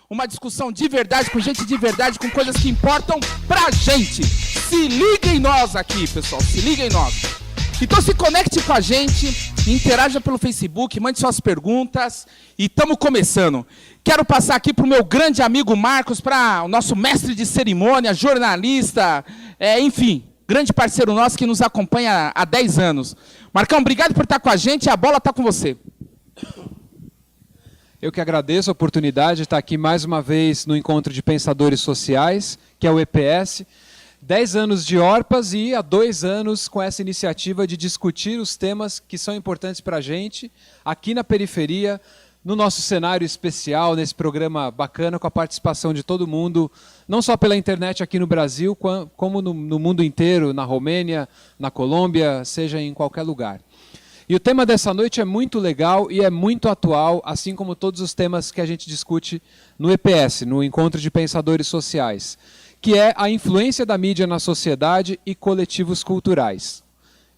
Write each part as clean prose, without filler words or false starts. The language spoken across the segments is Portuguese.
Uma discussão de verdade, com gente de verdade, com coisas que importam pra gente. Se liga em nós aqui, pessoal, se liga em nós. Então se conecte com a gente, interaja pelo Facebook, mande suas perguntas e estamos começando. Quero passar aqui para o meu grande amigo Marcos, para o nosso mestre de cerimônia, jornalista, enfim, grande parceiro nosso que nos acompanha há 10 anos. Marcão, obrigado por estar com a gente, a bola está com você. Eu que agradeço a oportunidade de estar aqui mais uma vez no Encontro de Pensadores Sociais, que é o EPS. 10 anos de ORPAS e há 2 anos com essa iniciativa de discutir os temas que são importantes para a gente, aqui na periferia, no nosso cenário especial, nesse programa bacana, com a participação de todo mundo, não só pela internet aqui no Brasil, como no mundo inteiro, na Romênia, na Colômbia, seja em qualquer lugar. E o tema dessa noite é muito legal e é muito atual, assim como todos os temas que a gente discute no EPS, no Encontro de Pensadores Sociais, que é a influência da mídia na sociedade e coletivos culturais.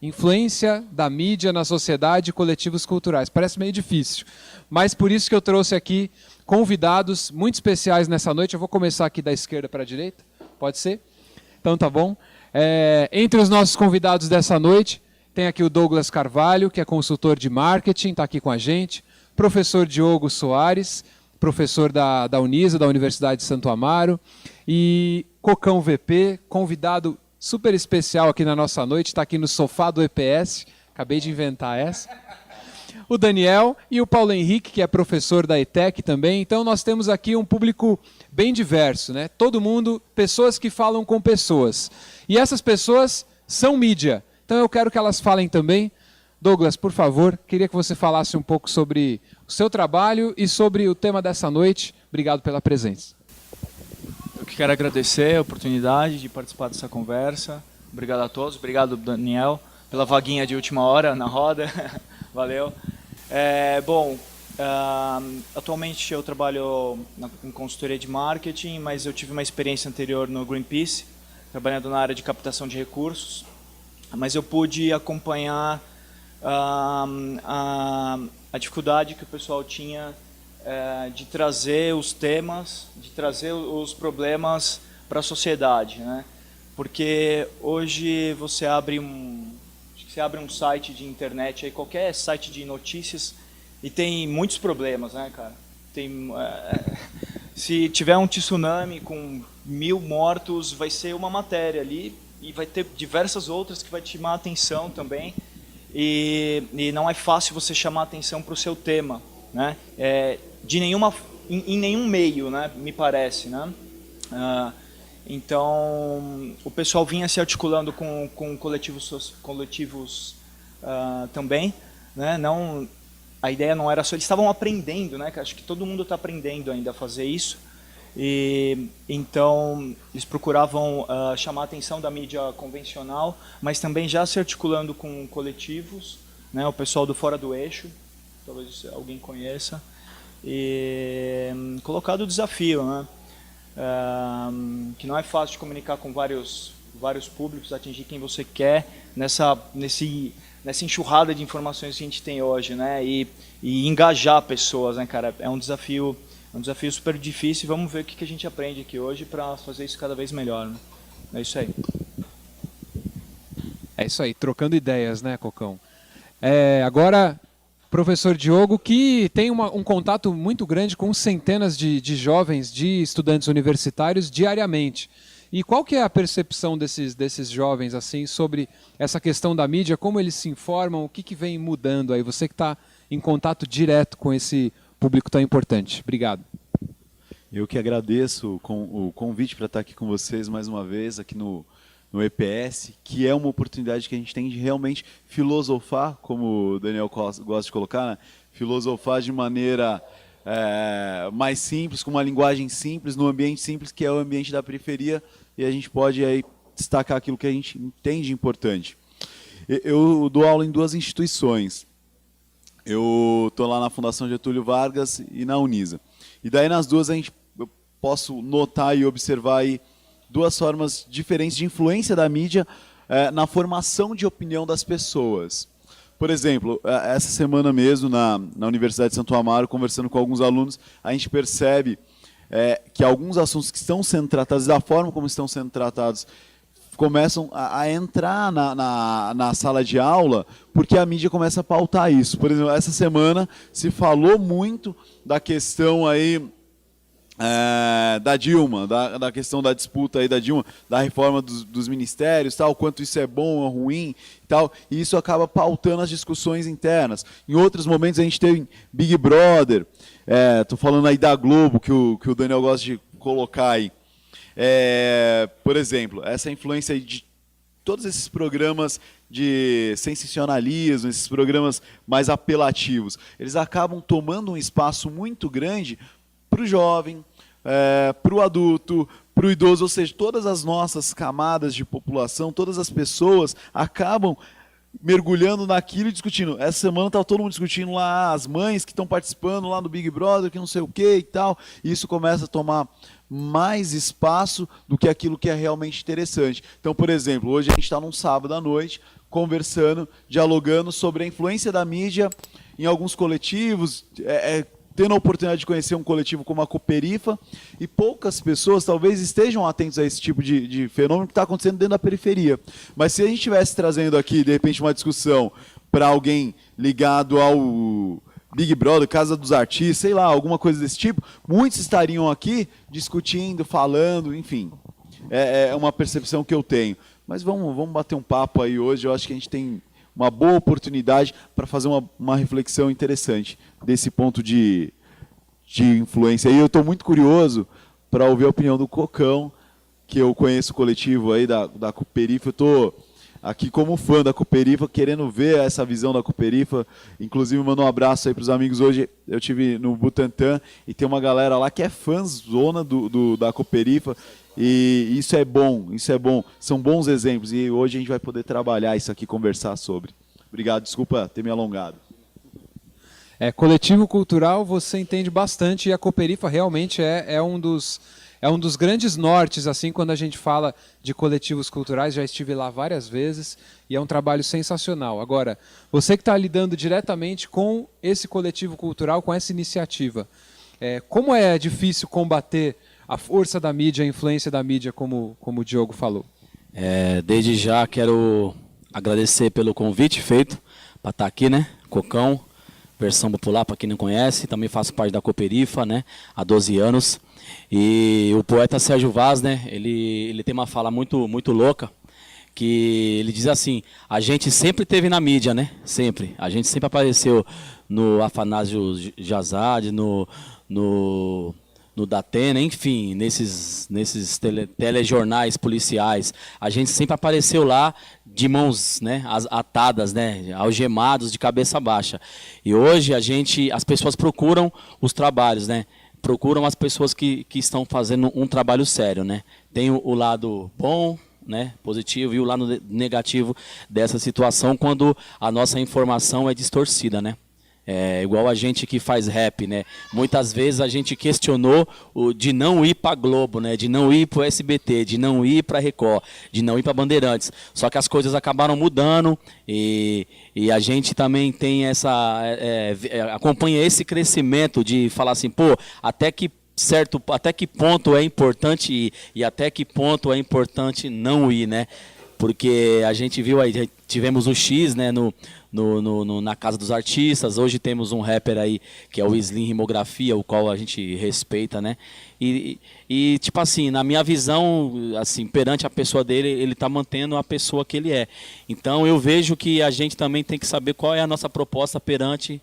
Influência da mídia na sociedade e coletivos culturais. Parece meio difícil, mas por isso que eu trouxe aqui convidados muito especiais nessa noite. Eu vou começar aqui da esquerda para a direita, pode ser? Então tá bom. Entre os nossos convidados dessa noite, tem aqui o Douglas Carvalho, que é consultor de marketing, está aqui com a gente. Professor Diogo Soares, professor da Unisa, da Universidade de Santo Amaro. E Cocão VP, convidado super especial aqui na nossa noite, está aqui no sofá do EPS. Acabei de inventar essa. O Daniel e o Paulo Henrique, que é professor da ETEC também. Então nós temos aqui um público bem diverso, né? Todo mundo, pessoas que falam com pessoas. E essas pessoas são mídia. Então eu quero que elas falem também. Douglas, por favor, queria que você falasse um pouco sobre o seu trabalho e sobre o tema dessa noite. Obrigado pela presença. Eu que quero agradecer a oportunidade de participar dessa conversa. Obrigado a todos. Obrigado, Daniel, pela vaguinha de última hora na roda. Valeu. Atualmente eu trabalho em consultoria de marketing, mas eu tive uma experiência anterior no Greenpeace, trabalhando na área de captação de recursos. Mas eu pude acompanhar a dificuldade que o pessoal tinha de trazer os temas, de trazer os problemas para a sociedade, né? Porque hoje você abre um site de internet, aí qualquer site de notícias, e tem muitos problemas, né, cara? Se tiver um tsunami com 1000 mortos, vai ser uma matéria ali, e vai ter diversas outras que vai te chamar a atenção também, e não é fácil você chamar a atenção para o seu tema, né? Em nenhum meio, né, me parece, né? Então o pessoal vinha se articulando com coletivos também, né? Não, a ideia não era só, eles estavam aprendendo, né? Acho que todo mundo está aprendendo ainda a fazer isso. E então eles procuravam chamar a atenção da mídia convencional, mas também já se articulando com coletivos, né, o pessoal do Fora do Eixo, talvez alguém conheça, e colocado o desafio, né, que não é fácil de comunicar com vários públicos, atingir quem você quer nessa enxurrada de informações que a gente tem hoje, né, e engajar pessoas, né, cara, é um desafio super difícil. Vamos ver o que a gente aprende aqui hoje para fazer isso cada vez melhor, né? É isso aí. É isso aí, trocando ideias, né, Cocão? Agora, professor Diogo, que tem um contato muito grande com centenas de jovens, de estudantes universitários diariamente. E qual que é a percepção desses jovens assim sobre essa questão da mídia, como eles se informam, o que vem mudando aí? Você que está em contato direto com esse público tão importante. Obrigado. Eu que agradeço o convite para estar aqui com vocês mais uma vez, aqui no EPS, que é uma oportunidade que a gente tem de realmente filosofar, como o Daniel gosta de colocar, né? Filosofar de maneira mais simples, com uma linguagem simples, num ambiente simples, que é o ambiente da periferia, e a gente pode aí destacar aquilo que a gente entende importante. Eu dou aula em 2 instituições. Eu estou lá na Fundação Getúlio Vargas e na Unisa. E daí nas duas eu posso notar e observar aí 2 formas diferentes de influência da mídia na formação de opinião das pessoas. Por exemplo, essa semana mesmo, na Universidade de Santo Amaro, conversando com alguns alunos, a gente percebe que alguns assuntos que estão sendo tratados, da forma como estão sendo tratados, começam a entrar na sala de aula, porque a mídia começa a pautar isso. Por exemplo, essa semana se falou muito da questão aí da Dilma, da questão da disputa aí da Dilma, da reforma dos ministérios, tal, quanto isso é bom ou ruim, tal, e isso acaba pautando as discussões internas. Em outros momentos a gente teve Big Brother, estou falando aí da Globo, que o Daniel gosta de colocar aí. Por exemplo, essa influência aí de todos esses programas de sensacionalismo, esses programas mais apelativos, eles acabam tomando um espaço muito grande para o jovem, para o adulto, para o idoso, ou seja, todas as nossas camadas de população, todas as pessoas acabam mergulhando naquilo e discutindo. Essa semana está todo mundo discutindo lá as mães que estão participando lá do Big Brother, que não sei o que e tal, e isso começa a tomar mais espaço do que aquilo que é realmente interessante. Então, por exemplo, hoje a gente está num sábado à noite, conversando, dialogando sobre a influência da mídia em alguns coletivos, tendo a oportunidade de conhecer um coletivo como a Cooperifa, e poucas pessoas talvez estejam atentos a esse tipo de fenômeno que está acontecendo dentro da periferia. Mas se a gente estivesse trazendo aqui, de repente, uma discussão para alguém ligado ao Big Brother, Casa dos Artistas, sei lá, alguma coisa desse tipo, muitos estariam aqui discutindo, falando, enfim. É uma percepção que eu tenho. Mas vamos bater um papo aí hoje, eu acho que a gente tem uma boa oportunidade para fazer uma reflexão interessante desse ponto de influência. E eu estou muito curioso para ouvir a opinião do Cocão, que eu conheço o coletivo aí da Cooperifa. Eu estou aqui como fã da Cooperifa, querendo ver essa visão da Cooperifa. Inclusive, mando um abraço aí para os amigos. Hoje eu estive no Butantã e tem uma galera lá que é fãzona da Cooperifa. E isso é bom, são bons exemplos, e hoje a gente vai poder trabalhar isso aqui, conversar sobre. Obrigado, desculpa ter me alongado. Coletivo cultural você entende bastante, e a Cooperifa realmente é um dos grandes nortes, assim, quando a gente fala de coletivos culturais. Já estive lá várias vezes e é um trabalho sensacional. Agora, você que está lidando diretamente com esse coletivo cultural, com essa iniciativa, como é difícil combater a força da mídia, a influência da mídia, como o Diogo falou? Desde já quero agradecer pelo convite feito para estar aqui, né? Cocão, versão popular, para quem não conhece. Também faço parte da Cooperifa, né? Há 12 anos. E o poeta Sérgio Vaz, né? Ele tem uma fala muito, muito louca, que ele diz assim: a gente sempre teve na mídia, né? Sempre. A gente sempre apareceu no Afanásio Jazade, no Datena, enfim, nesses telejornais policiais. A gente sempre apareceu lá de mãos, né, atadas, né, algemados, de cabeça baixa. E hoje as pessoas procuram os trabalhos, né, procuram as pessoas que estão fazendo um trabalho sério, né. Tem o lado bom, né, positivo, e o lado negativo dessa situação, quando a nossa informação é distorcida, né. Igual a gente que faz rap, né? Muitas vezes a gente questionou de não ir para Globo, né? De não ir para o SBT, de não ir para Record, de não ir para Bandeirantes. Só que as coisas acabaram mudando e a gente também tem acompanha esse crescimento de falar assim, pô, até que ponto é importante ir e até que ponto é importante não ir, né? Porque a gente viu aí, tivemos o X, né, na Casa dos Artistas. Hoje temos um rapper aí que é o Slim Rimografia, o qual a gente respeita, né? Tipo assim, na minha visão, assim, perante a pessoa dele, ele está mantendo a pessoa que ele é. Então eu vejo que a gente também tem que saber qual é a nossa proposta perante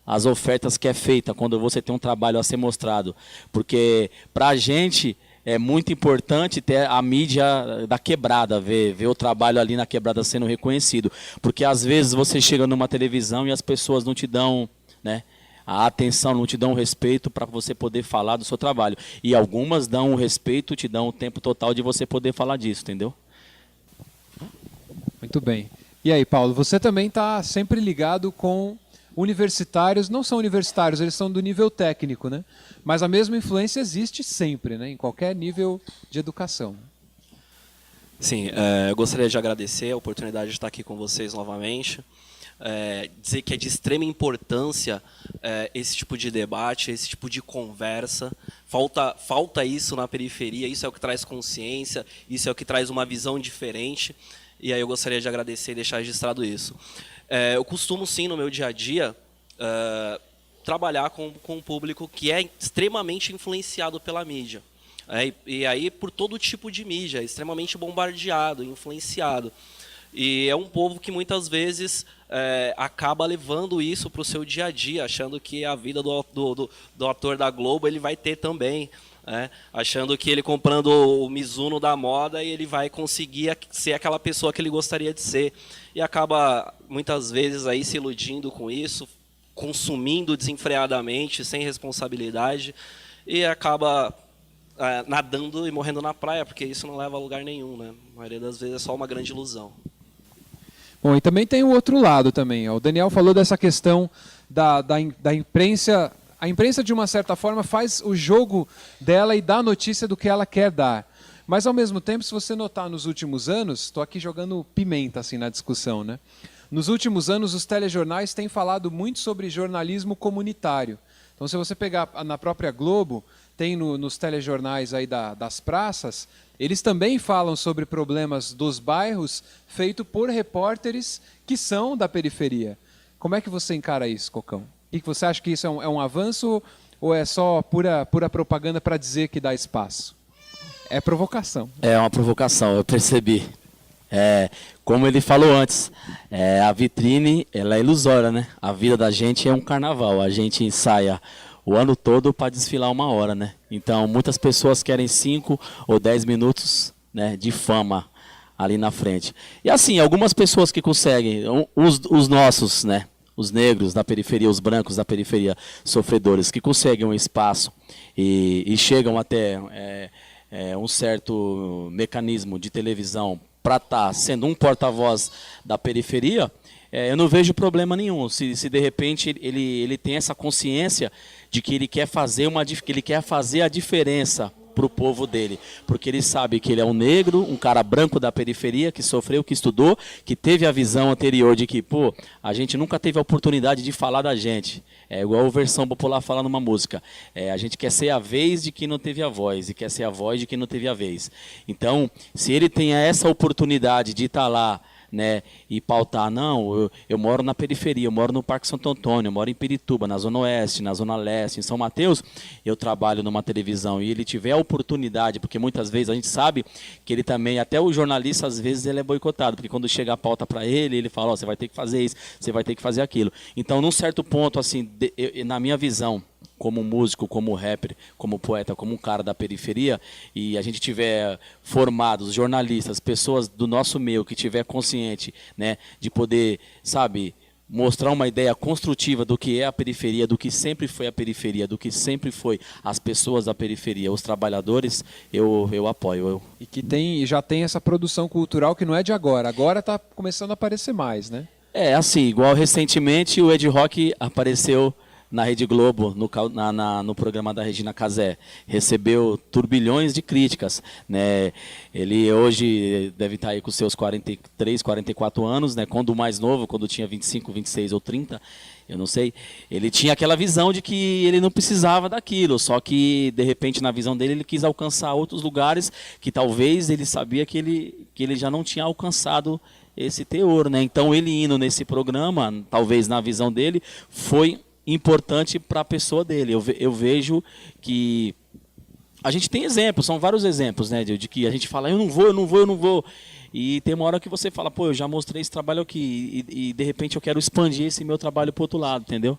as ofertas que é feita quando você tem um trabalho a ser mostrado. Porque para a gente é muito importante ter a mídia da quebrada, ver o trabalho ali na quebrada sendo reconhecido. Porque às vezes você chega numa televisão e as pessoas não te dão, né, a atenção, não te dão o respeito para você poder falar do seu trabalho. E algumas dão o respeito, te dão o tempo total de você poder falar disso, entendeu? Muito bem. E aí, Paulo, você também está sempre ligado com universitários, não são universitários, eles são do nível técnico, né? Mas a mesma influência existe sempre, né? Em qualquer nível de educação. Sim, eu gostaria de agradecer a oportunidade de estar aqui com vocês novamente. Dizer que é de extrema importância esse tipo de debate, esse tipo de conversa. Falta isso na periferia, isso é o que traz consciência, isso é o que traz uma visão diferente. E aí eu gostaria de agradecer e deixar registrado isso. Eu costumo, sim, no meu dia a dia, trabalhar com um público que é extremamente influenciado pela mídia. E aí por todo tipo de mídia, extremamente bombardeado, influenciado. E é um povo que muitas vezes acaba levando isso para o seu dia a dia, achando que a vida do ator da Globo ele vai ter também. Achando que ele comprando o Mizuno da moda ele vai conseguir ser aquela pessoa que ele gostaria de ser. E acaba muitas vezes aí se iludindo com isso, consumindo desenfreadamente, sem responsabilidade, e acaba nadando e morrendo na praia, porque isso não leva a lugar nenhum, né? A maioria das vezes é só uma grande ilusão. Bom, e também tem o outro lado também. O Daniel falou dessa questão da imprensa. A imprensa, de uma certa forma, faz o jogo dela e dá a notícia do que ela quer dar. Mas, ao mesmo tempo, se você notar nos últimos anos, estou aqui jogando pimenta assim, na discussão, né? Nos últimos anos, os telejornais têm falado muito sobre jornalismo comunitário. Então, se você pegar na própria Globo, tem nos telejornais aí das praças, eles também falam sobre problemas dos bairros feito por repórteres que são da periferia. Como é que você encara isso, Cocão? E que você acha que isso é um avanço ou é só pura propaganda para dizer que dá espaço? É provocação. É uma provocação, eu percebi. Como ele falou antes, a vitrine ela é ilusória, né? A vida da gente é um carnaval, a gente ensaia o ano todo para desfilar 1 hora, né? Então muitas pessoas querem 5 ou 10 minutos, né, de fama ali na frente. E assim, algumas pessoas que conseguem, os nossos, né? Os negros da periferia, os brancos da periferia, sofredores, que conseguem um espaço e chegam até um certo mecanismo de televisão para estar sendo um porta-voz da periferia, eu não vejo problema nenhum. Se de repente ele tem essa consciência de que ele quer fazer a diferença para o povo dele, porque ele sabe que ele é um negro, um cara branco da periferia, que sofreu, que estudou, que teve a visão anterior de que, a gente nunca teve a oportunidade de falar da gente. É igual a versão popular fala numa música. A gente quer ser a vez de quem não teve a voz, e quer ser a voz de quem não teve a vez. Então, se ele tem essa oportunidade de estar lá, né, e pautar, não, eu moro na periferia, eu moro no Parque Santo Antônio, eu moro em Pirituba, na Zona Oeste, na Zona Leste, em São Mateus, eu trabalho numa televisão, e ele tiver a oportunidade, porque muitas vezes a gente sabe que ele também, até o jornalista às vezes ele é boicotado, porque quando chega a pauta para ele, ele fala, você vai ter que fazer isso, você vai ter que fazer aquilo. Então, num certo ponto, assim, na minha visão, como músico, como rapper, como poeta, como um cara da periferia, e a gente tiver formados, jornalistas, pessoas do nosso meio que tiver consciente, né, de poder, sabe, mostrar uma ideia construtiva do que é a periferia, do que sempre foi a periferia, do que sempre foi as pessoas da periferia, os trabalhadores, eu apoio. E que já tem essa produção cultural que não é de agora está começando a aparecer mais, né? Assim, igual recentemente o Ed Rock apareceu na Rede Globo, no programa da Regina Casé. Recebeu turbilhões de críticas, né? Ele hoje deve estar aí com seus 43, 44 anos, né? Quando o mais novo, quando tinha 25, 26 ou 30, eu não sei, ele tinha aquela visão de que ele não precisava daquilo, só que, de repente, na visão dele, ele quis alcançar outros lugares que talvez ele sabia que ele já não tinha alcançado esse teor, né? Então, ele indo nesse programa, talvez na visão dele, foi importante para a pessoa dele. Eu vejo que a gente tem exemplos, são vários exemplos, né, de que a gente fala, eu não vou, eu não vou, eu não vou. E tem uma hora que você fala, pô, eu já mostrei esse trabalho aqui e de repente eu quero expandir esse meu trabalho para o outro lado, entendeu?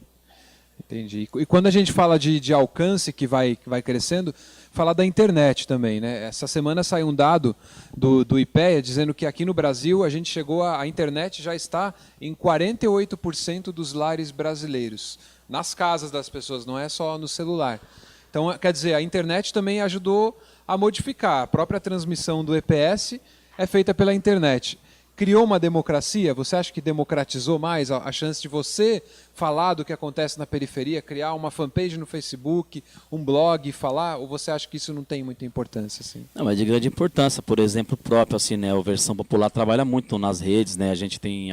Entendi. E quando a gente fala de alcance que vai crescendo, falar da internet também, né? Essa semana saiu um dado do IPEA dizendo que aqui no Brasil a gente chegou a internet já está em 48% dos lares brasileiros, nas casas das pessoas, não é só no celular. Então, quer dizer, a internet também ajudou a modificar. A própria transmissão do EPS é feita pela internet. Criou uma democracia? Você acha que democratizou mais a chance de você falar do que acontece na periferia, criar uma fanpage no Facebook, um blog, falar? Ou você acha que isso não tem muita importância? Assim? Não, mas de grande importância. Por exemplo, próprio, assim, né, o Versão Popular trabalha muito nas redes, né? A gente tem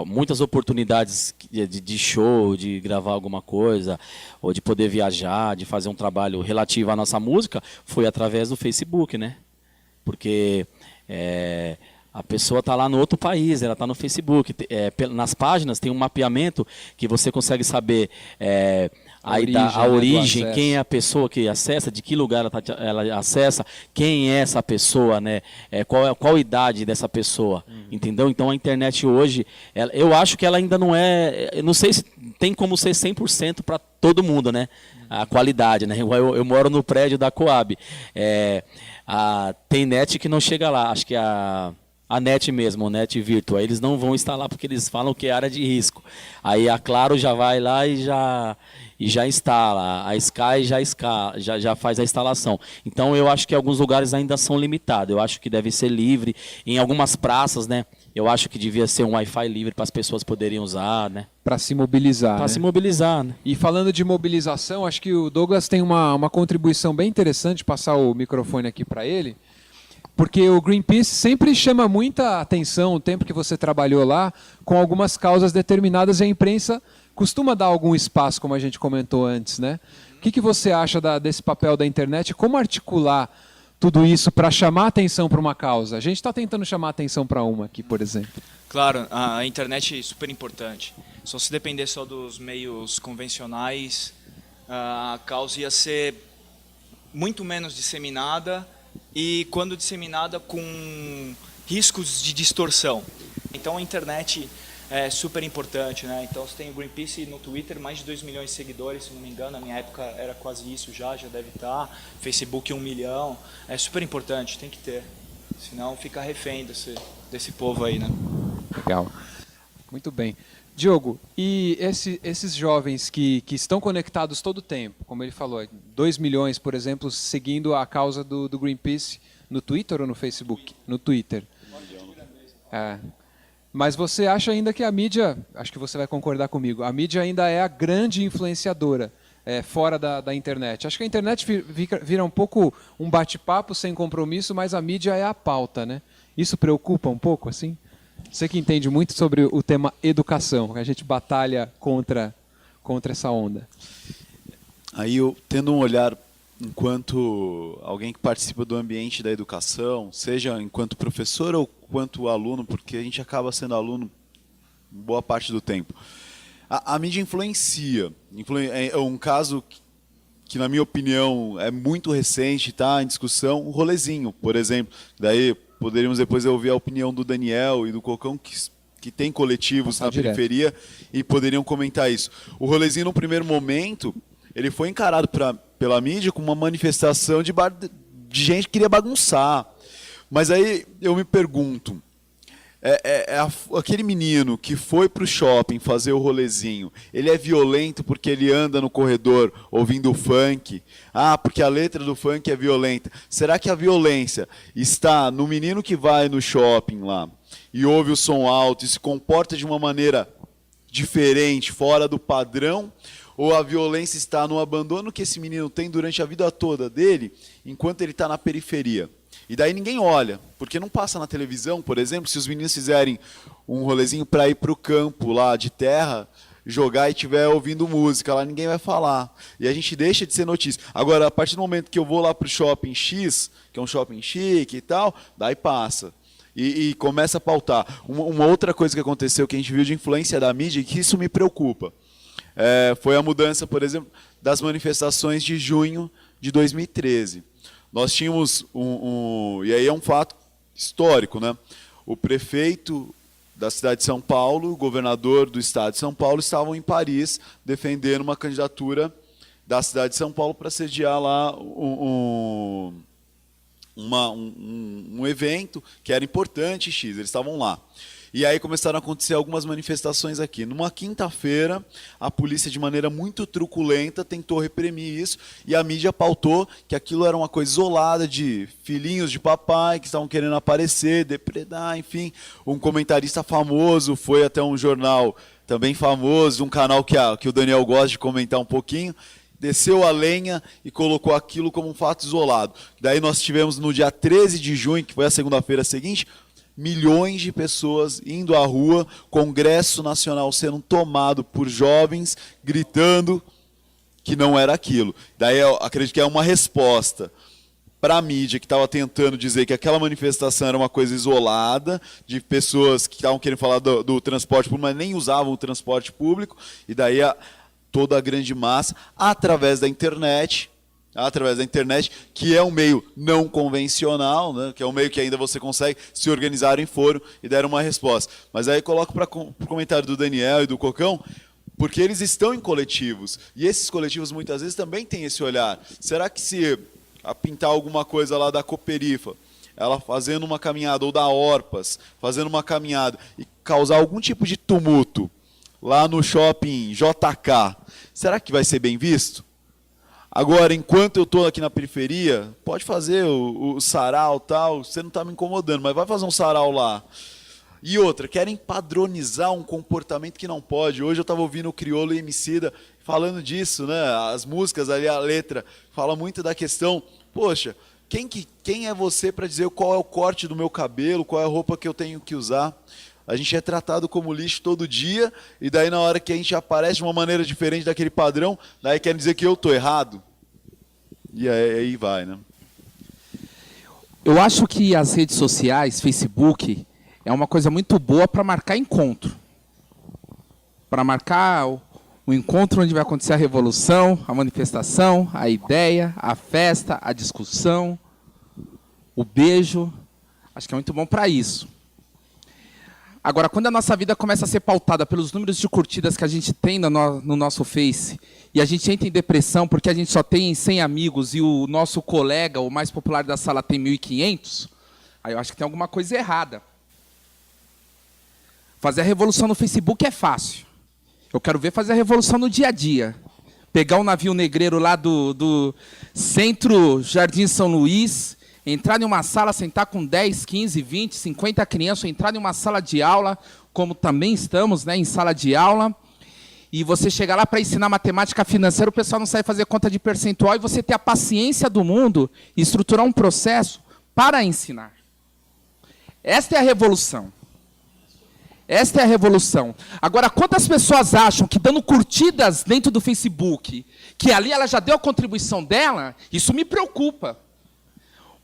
muitas oportunidades de show, de gravar alguma coisa, ou de poder viajar, de fazer um trabalho relativo à nossa música, foi através do Facebook, né? Porque a pessoa está lá no outro país, ela está no Facebook. Nas páginas tem um mapeamento que você consegue saber a origem, quem é a pessoa que acessa, de que lugar ela acessa, quem é essa pessoa, né? Qual a idade dessa pessoa, entendeu? Então a internet hoje, eu acho que ela ainda não eu não sei se tem como ser 100% para todo mundo, né? A qualidade, né? Eu moro no prédio da Coab. Tem net que não chega lá, acho que a NET mesmo, o NET Virtua, eles não vão instalar porque eles falam que é área de risco. Aí a Claro já vai lá e já instala, a Sky já faz a instalação. Então eu acho que alguns lugares ainda são limitados, eu acho que deve ser livre. Em algumas praças, né, eu acho que devia ser um Wi-Fi livre para as pessoas poderem usar, né? Para se mobilizar. Para se mobilizar, né? E falando de mobilização, acho que o Douglas tem uma contribuição bem interessante, passar o microfone aqui para ele. Porque o Greenpeace sempre chama muita atenção, o tempo que você trabalhou lá, com algumas causas determinadas, e a imprensa costuma dar algum espaço, como a gente comentou antes, né? O que você acha desse papel da internet? Como articular tudo isso para chamar atenção para uma causa? A gente está tentando chamar atenção para uma aqui, por exemplo. Claro, a internet é super importante. Se depender só dos meios convencionais, a causa ia ser muito menos disseminada, e quando disseminada com riscos de distorção. Então a internet é super importante, né? Então você tem o Greenpeace no Twitter, mais de 2 milhões de seguidores, se não me engano, na minha época era quase isso já deve estar. Facebook 1 milhão, é super importante, tem que ter, senão fica refém desse povo aí, né? Legal, muito bem. Diogo, e esses jovens que estão conectados todo o tempo, como ele falou, 2 milhões, por exemplo, seguindo a causa do Greenpeace no Twitter ou no Facebook? No Twitter. Mas você acha ainda que a mídia, acho que você vai concordar comigo, a mídia ainda é a grande influenciadora fora da internet. Acho que a internet vira um pouco um bate-papo sem compromisso, mas a mídia é a pauta, né? Isso preocupa um pouco, assim? Você que entende muito sobre o tema educação, a gente batalha contra essa onda. Aí eu, tendo um olhar enquanto alguém que participa do ambiente da educação, seja enquanto professor ou enquanto aluno, porque a gente acaba sendo aluno boa parte do tempo. A mídia influencia. É um caso que, na minha opinião, é muito recente, está em discussão, o rolezinho, por exemplo. Daí poderíamos depois ouvir a opinião do Daniel e do Cocão, que tem coletivos na periferia, e poderiam comentar isso. O rolezinho, no primeiro momento, ele foi encarado pela mídia como uma manifestação de gente que queria bagunçar. Mas aí eu me pergunto, aquele menino que foi para o shopping fazer o rolezinho, ele é violento porque ele anda no corredor ouvindo funk? Porque a letra do funk é violenta. Será que a violência está no menino que vai no shopping lá e ouve o som alto e se comporta de uma maneira diferente, fora do padrão? Ou a violência está no abandono que esse menino tem durante a vida toda dele, enquanto ele está na periferia? E daí ninguém olha, porque não passa na televisão, por exemplo, se os meninos fizerem um rolezinho para ir para o campo lá de terra, jogar e estiver ouvindo música, lá ninguém vai falar. E a gente deixa de ser notícia. Agora, a partir do momento que eu vou lá para o shopping X, que é um shopping chique e tal, daí passa. E começa a pautar. Uma outra coisa que aconteceu, que a gente viu de influência da mídia, e que isso me preocupa, foi a mudança, por exemplo, das manifestações de junho de 2013. Nós tínhamos e aí é um fato histórico, né? O prefeito da cidade de São Paulo, o governador do estado de São Paulo estavam em Paris defendendo uma candidatura da cidade de São Paulo para sediar lá um evento que era importante, X, eles estavam lá. E aí começaram a acontecer algumas manifestações aqui. Numa quinta-feira, a polícia, de maneira muito truculenta, tentou reprimir isso, e a mídia pautou que aquilo era uma coisa isolada de filhinhos de papai que estavam querendo aparecer, depredar, enfim. Um comentarista famoso foi até um jornal também famoso, um canal que o Daniel gosta de comentar um pouquinho, desceu a lenha e colocou aquilo como um fato isolado. Daí nós tivemos no dia 13 de junho, que foi a segunda-feira seguinte, milhões de pessoas indo à rua, Congresso Nacional sendo tomado por jovens, gritando que não era aquilo. Daí eu acredito que é uma resposta para a mídia que estava tentando dizer que aquela manifestação era uma coisa isolada, de pessoas que estavam querendo falar do transporte público, mas nem usavam o transporte público, e daí toda a grande massa, através da internet, que é um meio não convencional, né, que é um meio que ainda você consegue se organizar em fórum e dar uma resposta. Mas aí coloco para o comentário do Daniel e do Cocão, porque eles estão em coletivos, e esses coletivos muitas vezes também têm esse olhar. Será que se pintar alguma coisa lá da Cooperifa, ela fazendo uma caminhada, ou da Orpas, fazendo uma caminhada, e causar algum tipo de tumulto lá no shopping JK, será que vai ser bem visto? Agora, enquanto eu estou aqui na periferia, pode fazer o sarau tal, você não está me incomodando, mas vai fazer um sarau lá. E outra, querem padronizar um comportamento que não pode. Hoje eu estava ouvindo o Criolo e Emicida falando disso, né? As músicas ali, a letra, fala muito da questão, poxa, quem é você para dizer qual é o corte do meu cabelo, qual é a roupa que eu tenho que usar? A gente é tratado como lixo todo dia, e daí na hora que a gente aparece de uma maneira diferente daquele padrão, daí querem dizer que eu estou errado. E aí vai, né? Eu acho que as redes sociais, Facebook, é uma coisa muito boa para marcar encontro. Para marcar o encontro onde vai acontecer a revolução, a manifestação, a ideia, a festa, a discussão, o beijo. Acho que é muito bom para isso. Agora, quando a nossa vida começa a ser pautada pelos números de curtidas que a gente tem no nosso Face, e a gente entra em depressão porque a gente só tem 100 amigos e o nosso colega, o mais popular da sala, tem 1.500, aí eu acho que tem alguma coisa errada. Fazer a revolução no Facebook é fácil. Eu quero ver fazer a revolução no dia a dia. Pegar um navio negreiro lá do centro Jardim São Luís, entrar em uma sala, sentar com 10, 15, 20, 50 crianças, entrar em uma sala de aula, como também estamos, né, em sala de aula, e você chegar lá para ensinar matemática financeira, o pessoal não sabe fazer conta de percentual, e você ter a paciência do mundo e estruturar um processo para ensinar. Esta é a revolução. Esta é a revolução. Agora, quantas pessoas acham que dando curtidas dentro do Facebook, que ali ela já deu a contribuição dela, isso me preocupa.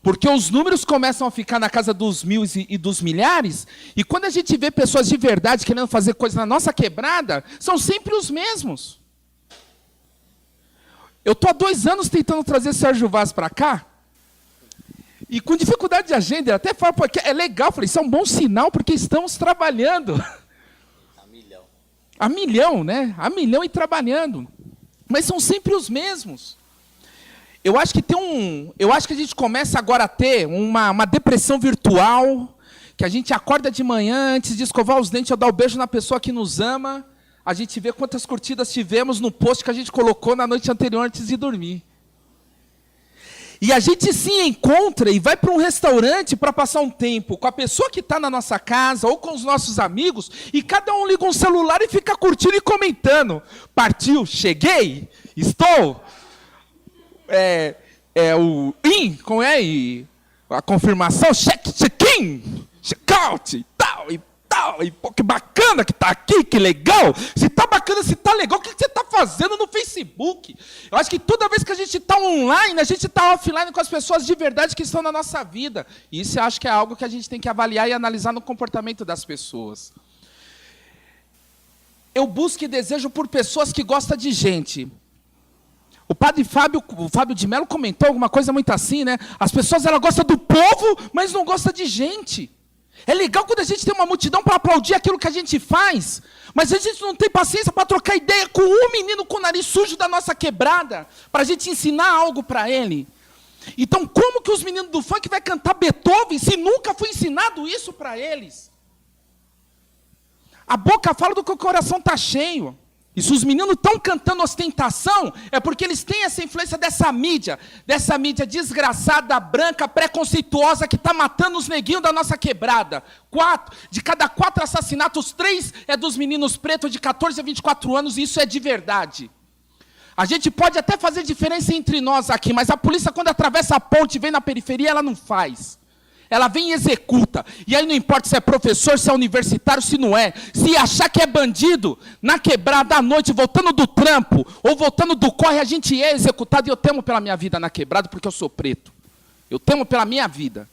Porque os números começam a ficar na casa dos mil e dos milhares, e quando a gente vê pessoas de verdade querendo fazer coisa na nossa quebrada, são sempre os mesmos. Eu estou há 2 anos tentando trazer Sérgio Vaz para cá, e com dificuldade de agenda, ele até fala, porque é legal, eu falei, isso é um bom sinal, porque estamos trabalhando. A milhão. A milhão, né? A milhão e trabalhando. Mas são sempre os mesmos. Eu acho que a gente começa agora a ter uma depressão virtual, que a gente acorda de manhã, antes de escovar os dentes, ou dar o beijo na pessoa que nos ama, a gente vê quantas curtidas tivemos no post que a gente colocou na noite anterior antes de dormir. E a gente se encontra e vai para um restaurante para passar um tempo com a pessoa que está na nossa casa ou com os nossos amigos, e cada um liga um celular e fica curtindo e comentando. Partiu, cheguei, estou... como é? A confirmação, check-in, check-out e tal, e pô, que bacana que tá aqui, que legal. Se tá bacana, se tá legal, o que você tá fazendo no Facebook? Eu acho que toda vez que a gente tá online, a gente tá offline com as pessoas de verdade que estão na nossa vida. E isso eu acho que é algo que a gente tem que avaliar e analisar no comportamento das pessoas. Eu busco e desejo por pessoas que gostam de gente. O padre Fábio, o Fábio de Mello comentou alguma coisa muito assim, né? As pessoas elas gostam do povo, mas não gostam de gente. É legal quando a gente tem uma multidão para aplaudir aquilo que a gente faz, mas a gente não tem paciência para trocar ideia com um menino com o nariz sujo da nossa quebrada, para a gente ensinar algo para ele. Então, como que os meninos do funk vai cantar Beethoven se nunca foi ensinado isso para eles? A boca fala do que o coração está cheio. E se os meninos estão cantando ostentação, é porque eles têm essa influência dessa mídia desgraçada, branca, preconceituosa, que está matando os neguinhos da nossa quebrada. De cada 4 assassinatos, 3 é dos meninos pretos de 14 a 24 anos, e isso é de verdade. A gente pode até fazer diferença entre nós aqui, mas a polícia, quando atravessa a ponte e vem na periferia, ela não faz. Ela vem e executa. E aí não importa se é professor, se é universitário, se não é. Se achar que é bandido, na quebrada à noite, voltando do trampo, ou voltando do corre, a gente é executado. E eu temo pela minha vida na quebrada, porque eu sou preto. Eu temo pela minha vida.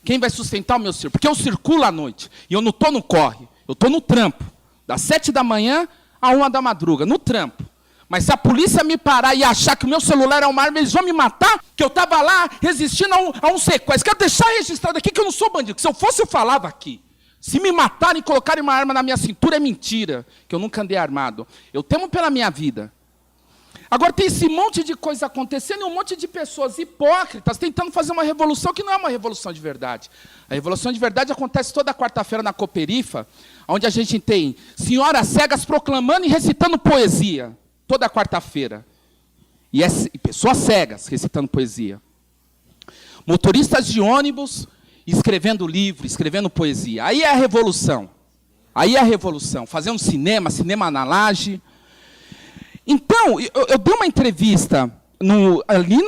Quem vai sustentar o meu circo? Porque eu circulo à noite. E eu não estou no corre. Eu estou no trampo. Das 7 da manhã à 1 da madruga. No trampo. Mas se a polícia me parar e achar que o meu celular é uma arma, eles vão me matar, que eu estava lá resistindo a um sequestro. Quero deixar registrado aqui que eu não sou bandido. Que se eu fosse, eu falava aqui. Se me matarem e colocarem uma arma na minha cintura, é mentira. Que eu nunca andei armado. Eu temo pela minha vida. Agora tem esse monte de coisa acontecendo e um monte de pessoas hipócritas tentando fazer uma revolução que não é uma revolução de verdade. A revolução de verdade acontece toda quarta-feira na Cooperifa, onde a gente tem senhoras cegas proclamando e recitando poesia. Toda quarta-feira. E pessoas cegas recitando poesia. Motoristas de ônibus escrevendo livro, escrevendo poesia. Aí é a revolução. Aí é a revolução. Fazendo cinema na laje. Então, eu dei uma entrevista ali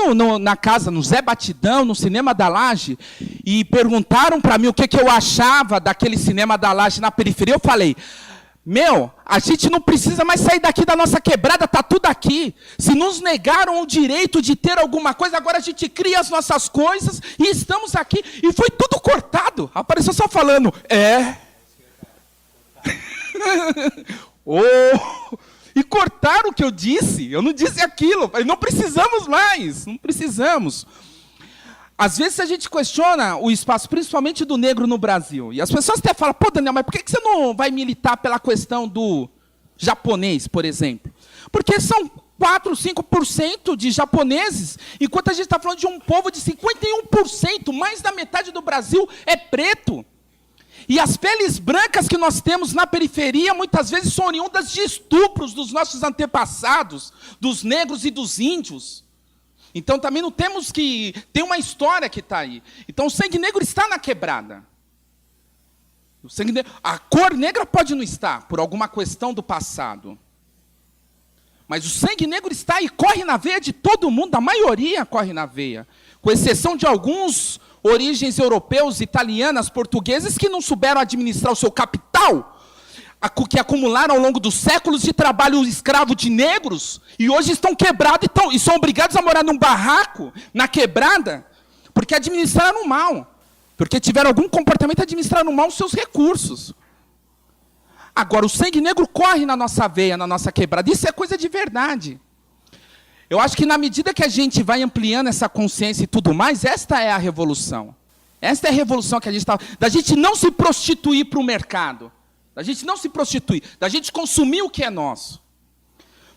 na casa, no Zé Batidão, no Cinema da Laje, e perguntaram para mim o que eu achava daquele Cinema da Laje na periferia. Eu falei... a gente não precisa mais sair daqui da nossa quebrada, está tudo aqui. Se nos negaram o direito de ter alguma coisa, agora a gente cria as nossas coisas e estamos aqui. E foi tudo cortado. Apareceu só falando, E cortaram o que eu disse. Eu não disse aquilo. Não precisamos mais, não precisamos. Às vezes a gente questiona o espaço, principalmente do negro no Brasil. E as pessoas até falam, pô, Daniel, mas por que você não vai militar pela questão do japonês, por exemplo? Porque são 4, 5% de japoneses, enquanto a gente está falando de um povo de 51%, mais da metade do Brasil é preto. E as peles brancas que nós temos na periferia, muitas vezes são oriundas de estupros dos nossos antepassados, dos negros e dos índios. Então também não temos que... Tem uma história que está aí. Então o sangue negro está na quebrada. A cor negra pode não estar, por alguma questão do passado. Mas o sangue negro está e corre na veia de todo mundo, a maioria corre na veia. Com exceção de alguns origens europeus, italianas, portugueses, que não souberam administrar o seu capital, que acumularam ao longo dos séculos de trabalho escravo de negros, e hoje estão quebrados e são obrigados a morar num barraco, na quebrada, porque administraram mal. Porque tiveram algum comportamento administrando mal os seus recursos. Agora, o sangue negro corre na nossa veia, na nossa quebrada. Isso é coisa de verdade. Eu acho que na medida que a gente vai ampliando essa consciência e tudo mais, esta é a revolução. Esta é a revolução que a gente está... Da gente não se prostituir para o mercado. Da gente não se prostituir, da gente consumir o que é nosso.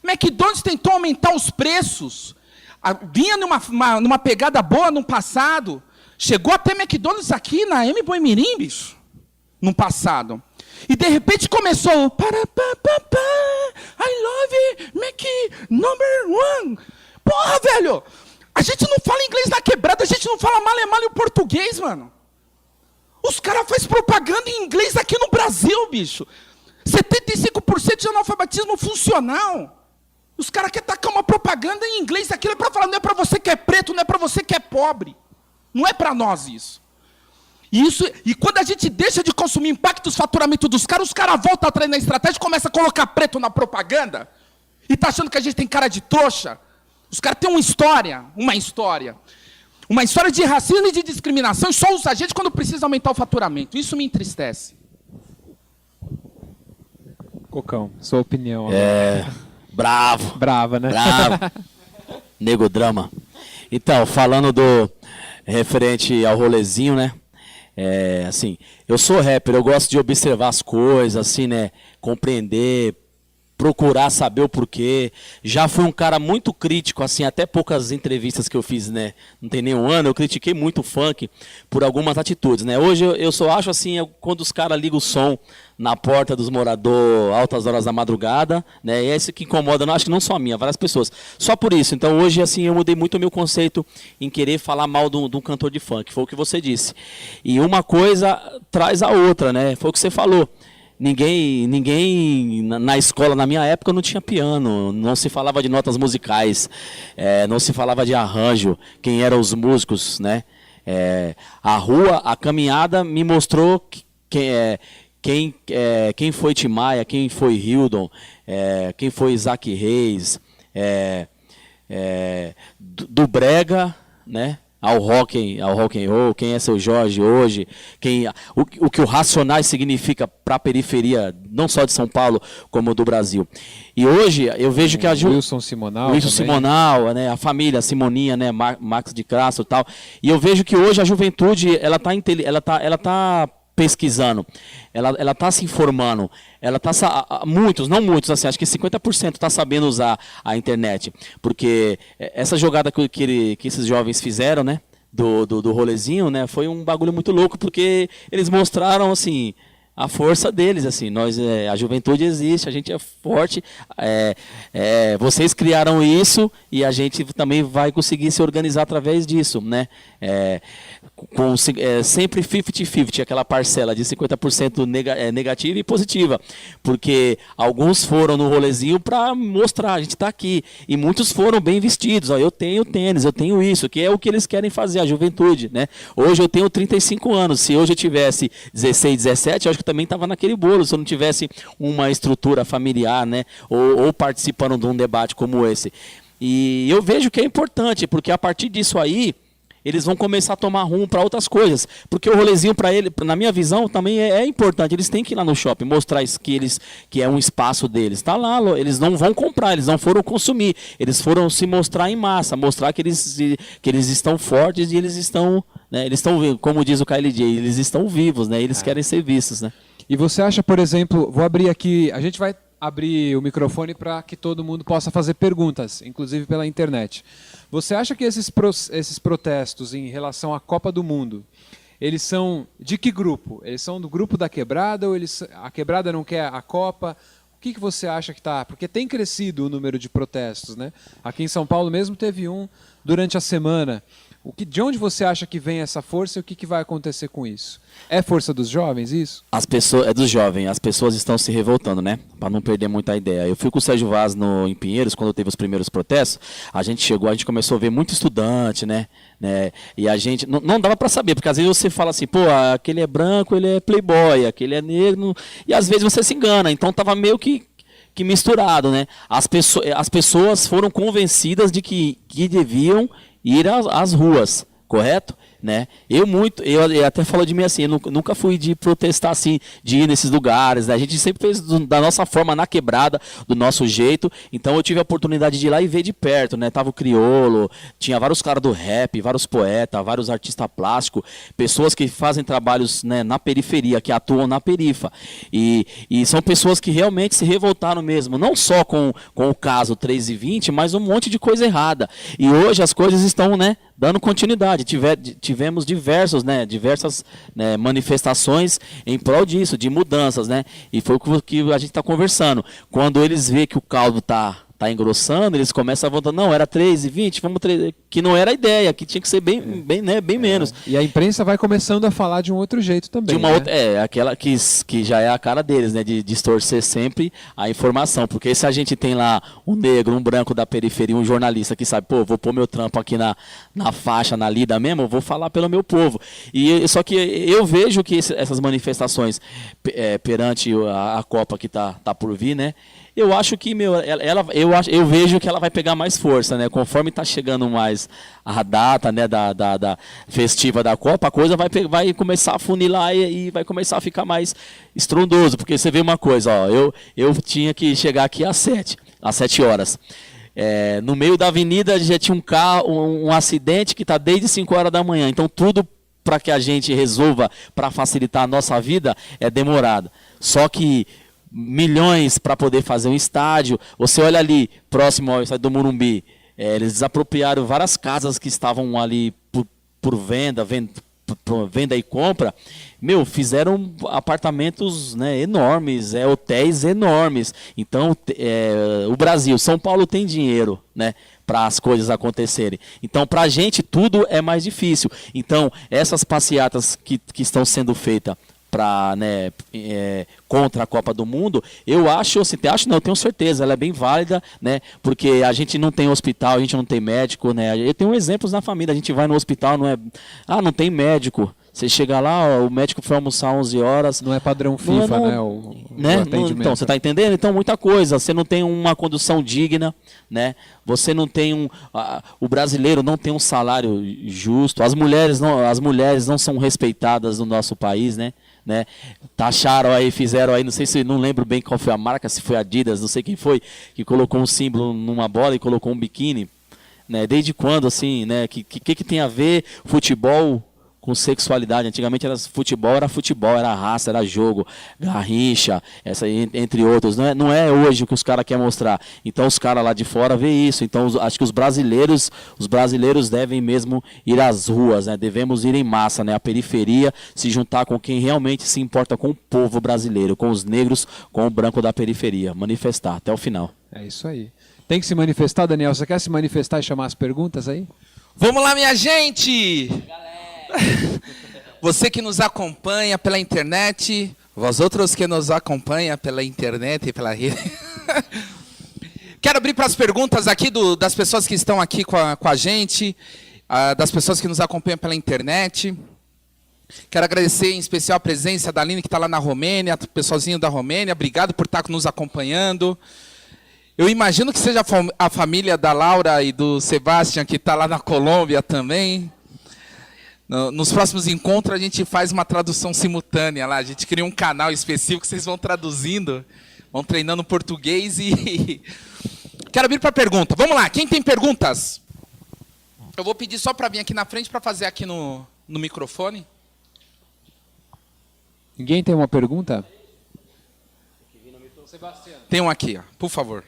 McDonald's tentou aumentar os preços, vinha numa pegada boa no passado, chegou até McDonald's aqui na M. Boimirim, bicho, no passado. E de repente começou, I love Mac #1. Porra, velho, a gente não fala inglês na quebrada, a gente não fala male-male o português, mano. Os caras fazem propaganda em inglês aqui no Brasil, bicho. 75% de analfabetismo funcional. Os caras querem tacar uma propaganda em inglês. Aquilo é para falar, não é para você que é preto, não é para você que é pobre. Não é para nós isso. E quando a gente deixa de consumir impacto dos faturamentos dos caras, os caras voltam atrás na estratégia e começam a colocar preto na propaganda. E tá achando que a gente tem cara de trouxa. Os caras têm uma história. Uma história de racismo e de discriminação e só usa a gente quando precisa aumentar o faturamento. Isso me entristece. Cocão, sua opinião. Bravo. Brava, né? Bravo. Nego Drama. Então, falando do referente ao rolezinho, né? Assim, eu sou rapper, eu gosto de observar as coisas, assim, né? Compreender, procurar saber o porquê. Já fui um cara muito crítico, assim, até poucas entrevistas que eu fiz, né? Não tem nem um ano, eu critiquei muito o funk por algumas atitudes, né? Hoje eu só acho assim, quando os caras ligam o som na porta dos moradores, altas horas da madrugada, né? E é isso que incomoda, não acho que não só a minha, várias pessoas. Só por isso. Então hoje, assim, eu mudei muito o meu conceito em querer falar mal de um cantor de funk, foi o que você disse. E uma coisa traz a outra, né? Foi o que você falou. Ninguém na escola, na minha época, não tinha piano, não se falava de notas musicais, não se falava de arranjo, quem eram os músicos, né? A rua, a caminhada me mostrou quem foi Tim Maia, quem foi Hildon, quem foi Isaac Reis, do brega, né? Ao rock and roll, quem é Seu Jorge hoje, o que o Racionais significa para a periferia, não só de São Paulo, como do Brasil. E hoje eu vejo que a Wilson Simonal, né, a família Simoninha, né, Max de Castro e tal. E eu vejo que hoje a juventude, ela tá pesquisando, ela está se informando, muitos, não muitos, assim, acho que 50% está sabendo usar a internet, porque essa jogada que esses jovens fizeram, né, do rolezinho, né, foi um bagulho muito louco, porque eles mostraram, assim, a força deles, assim, a juventude existe, a gente é forte, vocês criaram isso e a gente também vai conseguir se organizar através disso, né? Sempre 50-50, aquela parcela de 50% negativa e positiva, porque alguns foram no rolezinho para mostrar, a gente está aqui, e muitos foram bem vestidos, ó, eu tenho tênis, eu tenho isso, que é o que eles querem fazer, a juventude, né? Hoje eu tenho 35 anos, se hoje eu tivesse 16, 17, eu acho que também estava naquele bolo, se eu não tivesse uma estrutura familiar, né? Ou participando de um debate como esse. E eu vejo que é importante, porque a partir disso aí, eles vão começar a tomar rumo para outras coisas. Porque o rolezinho, para ele, na minha visão, também é importante. Eles têm que ir lá no shopping, mostrar que é um espaço deles. Está lá, eles não vão comprar, eles não foram consumir. Eles foram se mostrar em massa, mostrar que eles estão fortes e eles estão, né, como diz o KLJ, eles estão vivos, né, eles querem ser vistos. Né? E você acha, por exemplo, vou abrir aqui, a gente vai abrir o microfone para que todo mundo possa fazer perguntas, inclusive pela internet. Você acha que esses protestos em relação à Copa do Mundo, eles são de que grupo? Eles são do grupo da quebrada ou a quebrada não quer a Copa? O que você acha que está? Porque tem crescido o número de protestos, né? Aqui em São Paulo mesmo teve um durante a semana. De onde você acha que vem essa força e o que vai acontecer com isso? É força dos jovens isso? É dos jovens, as pessoas estão se revoltando, né? Para não perder muita ideia. Eu fui com o Sérgio Vaz em Pinheiros, quando teve os primeiros protestos, a gente começou a ver muito estudante, né? E a gente, não dava para saber, porque às vezes você fala assim, pô, aquele é branco, ele é playboy, aquele é negro, e às vezes você se engana, então tava meio que misturado, né? As pessoas foram convencidas de que deviam ir às ruas, correto? Né? Eu até falo de mim assim, eu nunca fui de protestar assim, de ir nesses lugares, né? A gente sempre fez da nossa forma, na quebrada, do nosso jeito, então eu tive a oportunidade de ir lá e ver de perto, né? Tava o Criolo, tinha vários caras do rap, vários poetas, vários artistas plásticos, pessoas que fazem trabalhos, né, na periferia, que atuam na perifa, e são pessoas que realmente se revoltaram mesmo, não só com o caso 3/20, mas um monte de coisa errada, e hoje as coisas estão, né, dando continuidade. Tivemos diversas, né, manifestações em prol disso, de mudanças, né? E foi o que a gente está conversando. Quando eles veem que o caldo está engrossando, eles começam a voltar, não, era 3/20, vamos 3, que não era a ideia, que tinha que ser bem menos. E a imprensa vai começando a falar de um outro jeito também. De uma outra, aquela que já é a cara deles, né, de distorcer sempre a informação, porque se a gente tem lá um negro, um branco da periferia, um jornalista que sabe, pô, vou pôr meu trampo aqui na faixa, na lida mesmo, eu vou falar pelo meu povo. Só que eu vejo que essas manifestações perante a Copa que tá por vir, né, eu acho que, eu vejo que ela vai pegar mais força, né? Conforme está chegando mais a data, né, da festiva da Copa, a coisa vai começar a funilar e vai começar a ficar mais estrondoso. Porque você vê uma coisa, ó, eu tinha que chegar aqui às 7 horas. no meio da avenida já tinha um carro, um acidente que está desde 5 horas da manhã. Então tudo para que a gente resolva para facilitar a nossa vida é demorado. Só que milhões para poder fazer um estádio. Você olha ali, próximo ao estádio do Morumbi, eles desapropriaram várias casas que estavam ali por venda e compra. Meu, fizeram apartamentos, né, enormes, hotéis enormes. Então, o Brasil, São Paulo tem dinheiro, né, para as coisas acontecerem. Então, para a gente, tudo é mais difícil. Então, essas passeatas que estão sendo feitas contra a Copa do Mundo, eu tenho certeza, ela é bem válida, né? Porque a gente não tem hospital, a gente não tem médico, né? Eu tenho exemplos na família, a gente vai no hospital, não tem médico. Você chega lá, o médico foi almoçar 11 horas. Não é padrão FIFA, o atendimento. Então, você está entendendo? Então, muita coisa. Você não tem uma condução digna, né? Você não tem o brasileiro não tem um salário justo. As mulheres não são respeitadas no nosso país, né? Taxaram aí, fizeram aí, não lembro bem qual foi a marca, se foi Adidas, não sei quem foi, que colocou um símbolo numa bola e colocou um biquíni, né? Desde quando, assim, né? Que tem a ver futebol com sexualidade? Antigamente era futebol, era raça, era jogo, garrincha, entre outros. Não é hoje o que os caras querem mostrar. Então os caras lá de fora vê isso. Então acho que os brasileiros devem mesmo ir às ruas, né? Devemos ir em massa, né? A periferia, se juntar com quem realmente se importa com o povo brasileiro, com os negros, com o branco da periferia. Manifestar até o final. É isso aí. Tem que se manifestar, Daniel? Você quer se manifestar e chamar as perguntas aí? Vamos lá, minha gente! Você que nos acompanha pela internet, vós outros que nos acompanham pela internet e pela rede. Quero abrir para as perguntas aqui das pessoas que estão aqui com a gente, das pessoas que nos acompanham pela internet. Quero agradecer em especial a presença da Aline, que está lá na Romênia, o pessoalzinho da Romênia. Obrigado por estar nos acompanhando. Eu imagino que seja a família da Laura e do Sebastião, que está lá na Colômbia também. Nos próximos encontros a gente faz uma tradução simultânea lá. A gente cria um canal específico que vocês vão traduzindo, vão treinando português e... Quero abrir para pergunta. Vamos lá, quem tem perguntas? Eu vou pedir só para vir aqui na frente para fazer aqui no microfone. Ninguém tem uma pergunta? Tem um aqui, ó, por favor.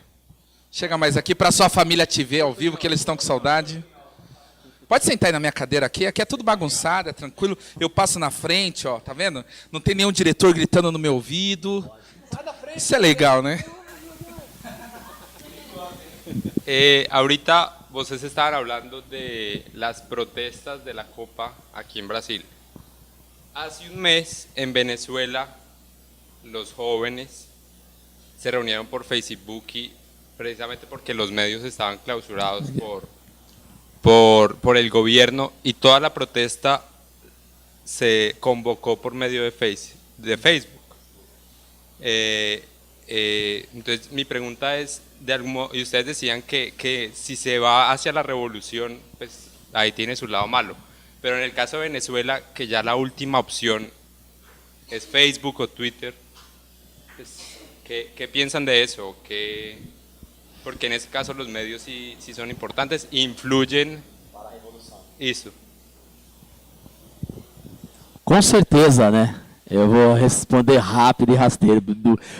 Chega mais aqui para sua família te ver ao vivo, que eles estão com saudade. Pode sentar aí na minha cadeira aqui é tudo bagunçado, é tranquilo. Eu passo na frente, ó, tá vendo? Não tem nenhum diretor gritando no meu ouvido. Isso é legal, né? Ahorita vocês estaban hablando de las protestas de la Copa aquí en Brasil. Hace un mes en Venezuela los jóvenes se reunieron por Facebook precisamente porque los medios estaban clausurados por el gobierno y toda la protesta se convocó por medio de Facebook. Entonces mi pregunta es, y ustedes decían que si se va hacia la revolución, pues ahí tiene su lado malo, pero en el caso de Venezuela, que ya la última opción es Facebook o Twitter, pues, ¿qué piensan de eso? Porque en ese caso los medios sí son importantes, influyen isso. Com certeza, né? Eu vou responder rápido e rasteiro,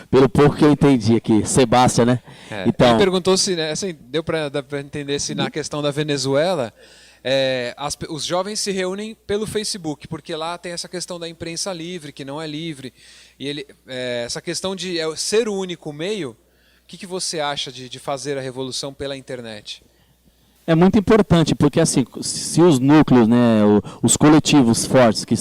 pelo pouco que eu entendi aqui. Sebastião, né? Então, ele perguntou se, né, assim, deu para entender se na questão da Venezuela, os jovens se reúnem pelo Facebook, porque lá tem essa questão da imprensa livre, que não é livre, e essa questão de ser o único meio. O que você acha de fazer a revolução pela internet? É muito importante, porque assim, se os núcleos, né, os coletivos fortes que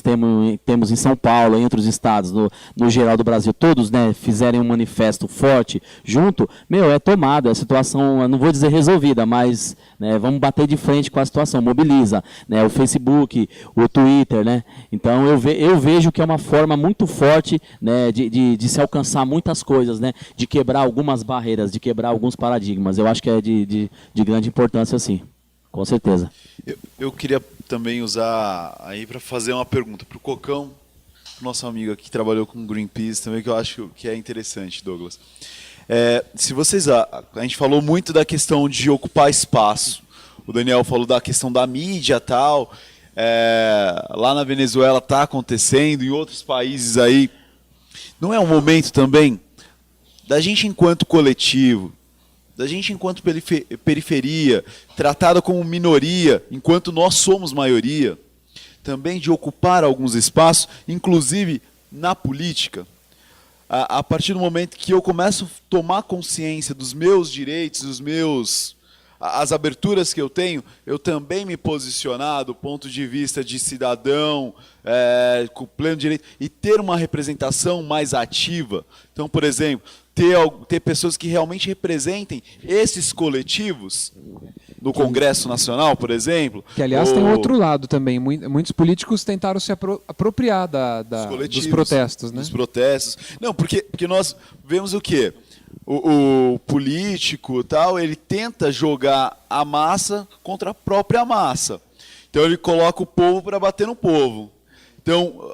temos em São Paulo, em outros estados, no geral do Brasil, todos, né, fizerem um manifesto forte junto, é tomada, a situação, eu não vou dizer resolvida, mas, né, vamos bater de frente com a situação, mobiliza, né, o Facebook, o Twitter, né, então eu vejo que é uma forma muito forte, né, de se alcançar muitas coisas, né, de quebrar algumas barreiras, de quebrar alguns paradigmas. Eu acho que é de grande importância, sim. Com certeza. Eu queria também usar aí para fazer uma pergunta para o Cocão, nosso amigo aqui que trabalhou com Greenpeace também, que eu acho que é interessante, Douglas. Se vocês... A gente falou muito da questão de ocupar espaço. O Daniel falou da questão da mídia e tal. Lá na Venezuela está acontecendo, em outros países aí. Não é um momento também da gente enquanto coletivo, da gente enquanto periferia, tratada como minoria, enquanto nós somos maioria, também de ocupar alguns espaços, inclusive na política? A partir do momento que eu começo a tomar consciência dos meus direitos, as aberturas que eu tenho, eu também me posicionar do ponto de vista de cidadão, com pleno direito, e ter uma representação mais ativa. Então, por exemplo, ter pessoas que realmente representem esses coletivos no Congresso Nacional, por exemplo. Que, aliás, tem outro lado também. Muitos políticos tentaram se apropriar dos protestos, né? Dos protestos. Não, porque nós vemos o quê? O político, tal, ele tenta jogar a massa contra a própria massa. Então ele coloca o povo para bater no povo. Então,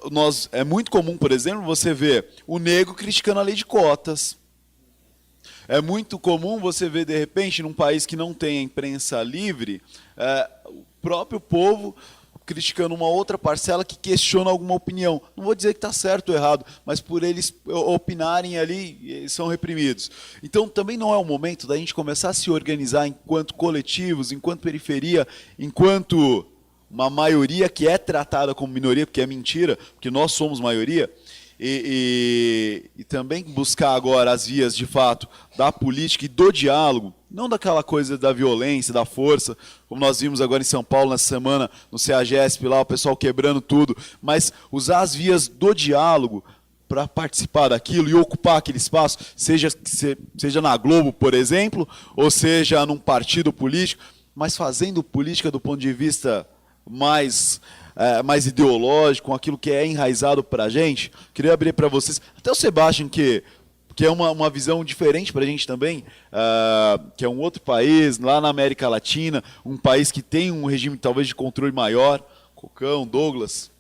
é muito comum, por exemplo, você ver o negro criticando a lei de cotas. É muito comum você ver, de repente, num país que não tem a imprensa livre, o próprio povo criticando uma outra parcela que questiona alguma opinião. Não vou dizer que está certo ou errado, mas por eles opinarem ali, eles são reprimidos. Então, também não é o momento da gente começar a se organizar enquanto coletivos, enquanto periferia, enquanto uma maioria que é tratada como minoria, porque é mentira, porque nós somos maioria, e também buscar agora as vias, de fato, da política e do diálogo, não daquela coisa da violência, da força, como nós vimos agora em São Paulo, nessa semana, no CEAGESP, lá o pessoal quebrando tudo, mas usar as vias do diálogo para participar daquilo e ocupar aquele espaço, seja na Globo, por exemplo, ou seja num partido político, mas fazendo política do ponto de vista mais ideológico, com aquilo que é enraizado para a gente. Queria abrir para vocês, até o Sebastião, que é uma visão diferente para a gente também, que é um outro país, lá na América Latina, um país que tem um regime talvez de controle maior. Cocão, Douglas.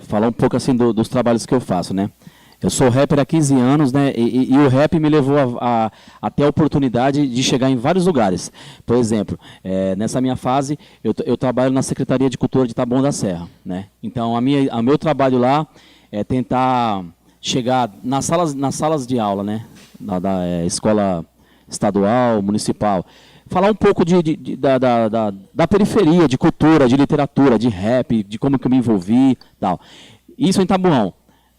Falar um pouco assim dos trabalhos que eu faço, né? Eu sou rapper há 15 anos, né? E o rap me levou até a oportunidade de chegar em vários lugares. Por exemplo, nessa minha fase, eu trabalho na Secretaria de Cultura de Taboão da Serra, né? Então, o meu trabalho lá é tentar chegar nas salas de aula, né? Da escola estadual, municipal. Falar um pouco da periferia, de cultura, de literatura, de rap, de como que eu me envolvi, tal. Isso em Taboão,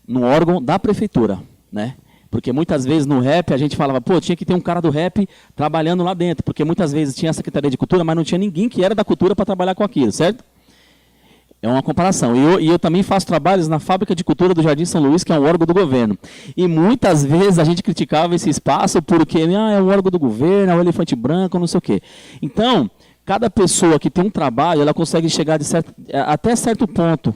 no órgão da prefeitura, né? Porque muitas vezes no rap a gente falava, pô, tinha que ter um cara do rap trabalhando lá dentro, porque muitas vezes tinha a Secretaria de Cultura, mas não tinha ninguém que era da cultura para trabalhar com aquilo, certo? É uma comparação. E eu também faço trabalhos na Fábrica de Cultura do Jardim São Luís, que é um órgão do governo. E muitas vezes a gente criticava esse espaço porque é um órgão do governo, é um elefante branco, não sei o quê. Então, cada pessoa que tem um trabalho, ela consegue chegar até certo ponto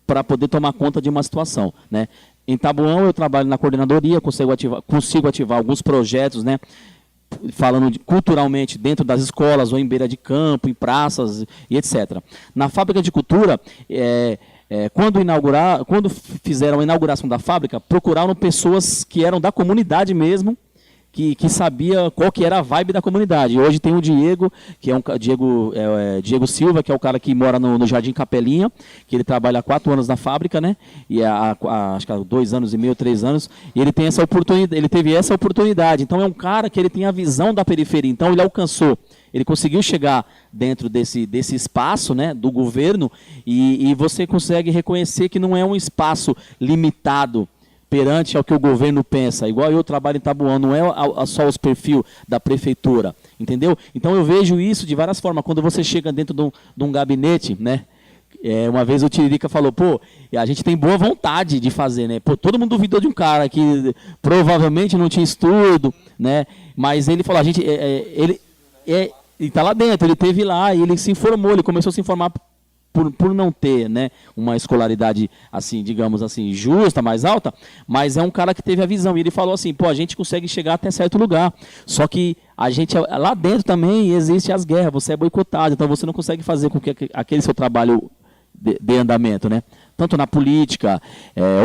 para poder tomar conta de uma situação, né? Em Taboão eu trabalho na coordenadoria, consigo ativar alguns projetos, né? Falando culturalmente dentro das escolas ou em beira de campo, em praças e etc. Na Fábrica de Cultura, quando fizeram a inauguração da fábrica, procuraram pessoas que eram da comunidade mesmo, que sabia qual que era a vibe da comunidade. Hoje tem o Diego, que é Diego Silva, que é o cara que mora no Jardim Capelinha, que ele trabalha há 4 anos na fábrica, né? E acho que há 2 anos e meio, 3 anos, e ele tem essa oportunidade, ele teve essa oportunidade. Então é um cara que ele tem a visão da periferia. Então ele alcançou, ele conseguiu chegar dentro desse espaço, né, do governo, e você consegue reconhecer que não é um espaço limitado perante ao que o governo pensa. Igual eu trabalho em Taboão, não é só os perfis da prefeitura, entendeu? Então eu vejo isso de várias formas. Quando você chega dentro de um gabinete, né? Uma vez o Tiririca falou, pô, a gente tem boa vontade de fazer, né? Pô, todo mundo duvidou de um cara que provavelmente não tinha estudo, né? Mas ele falou, ele está lá dentro, ele esteve lá e ele se informou, ele começou a se informar por não ter, né, uma escolaridade, assim, digamos assim, justa, mais alta, mas é um cara que teve a visão. E ele falou assim, pô, a gente consegue chegar até certo lugar. Só que lá dentro também existem as guerras, você é boicotado, então você não consegue fazer com que aquele seu trabalho dê andamento, né? Tanto na política,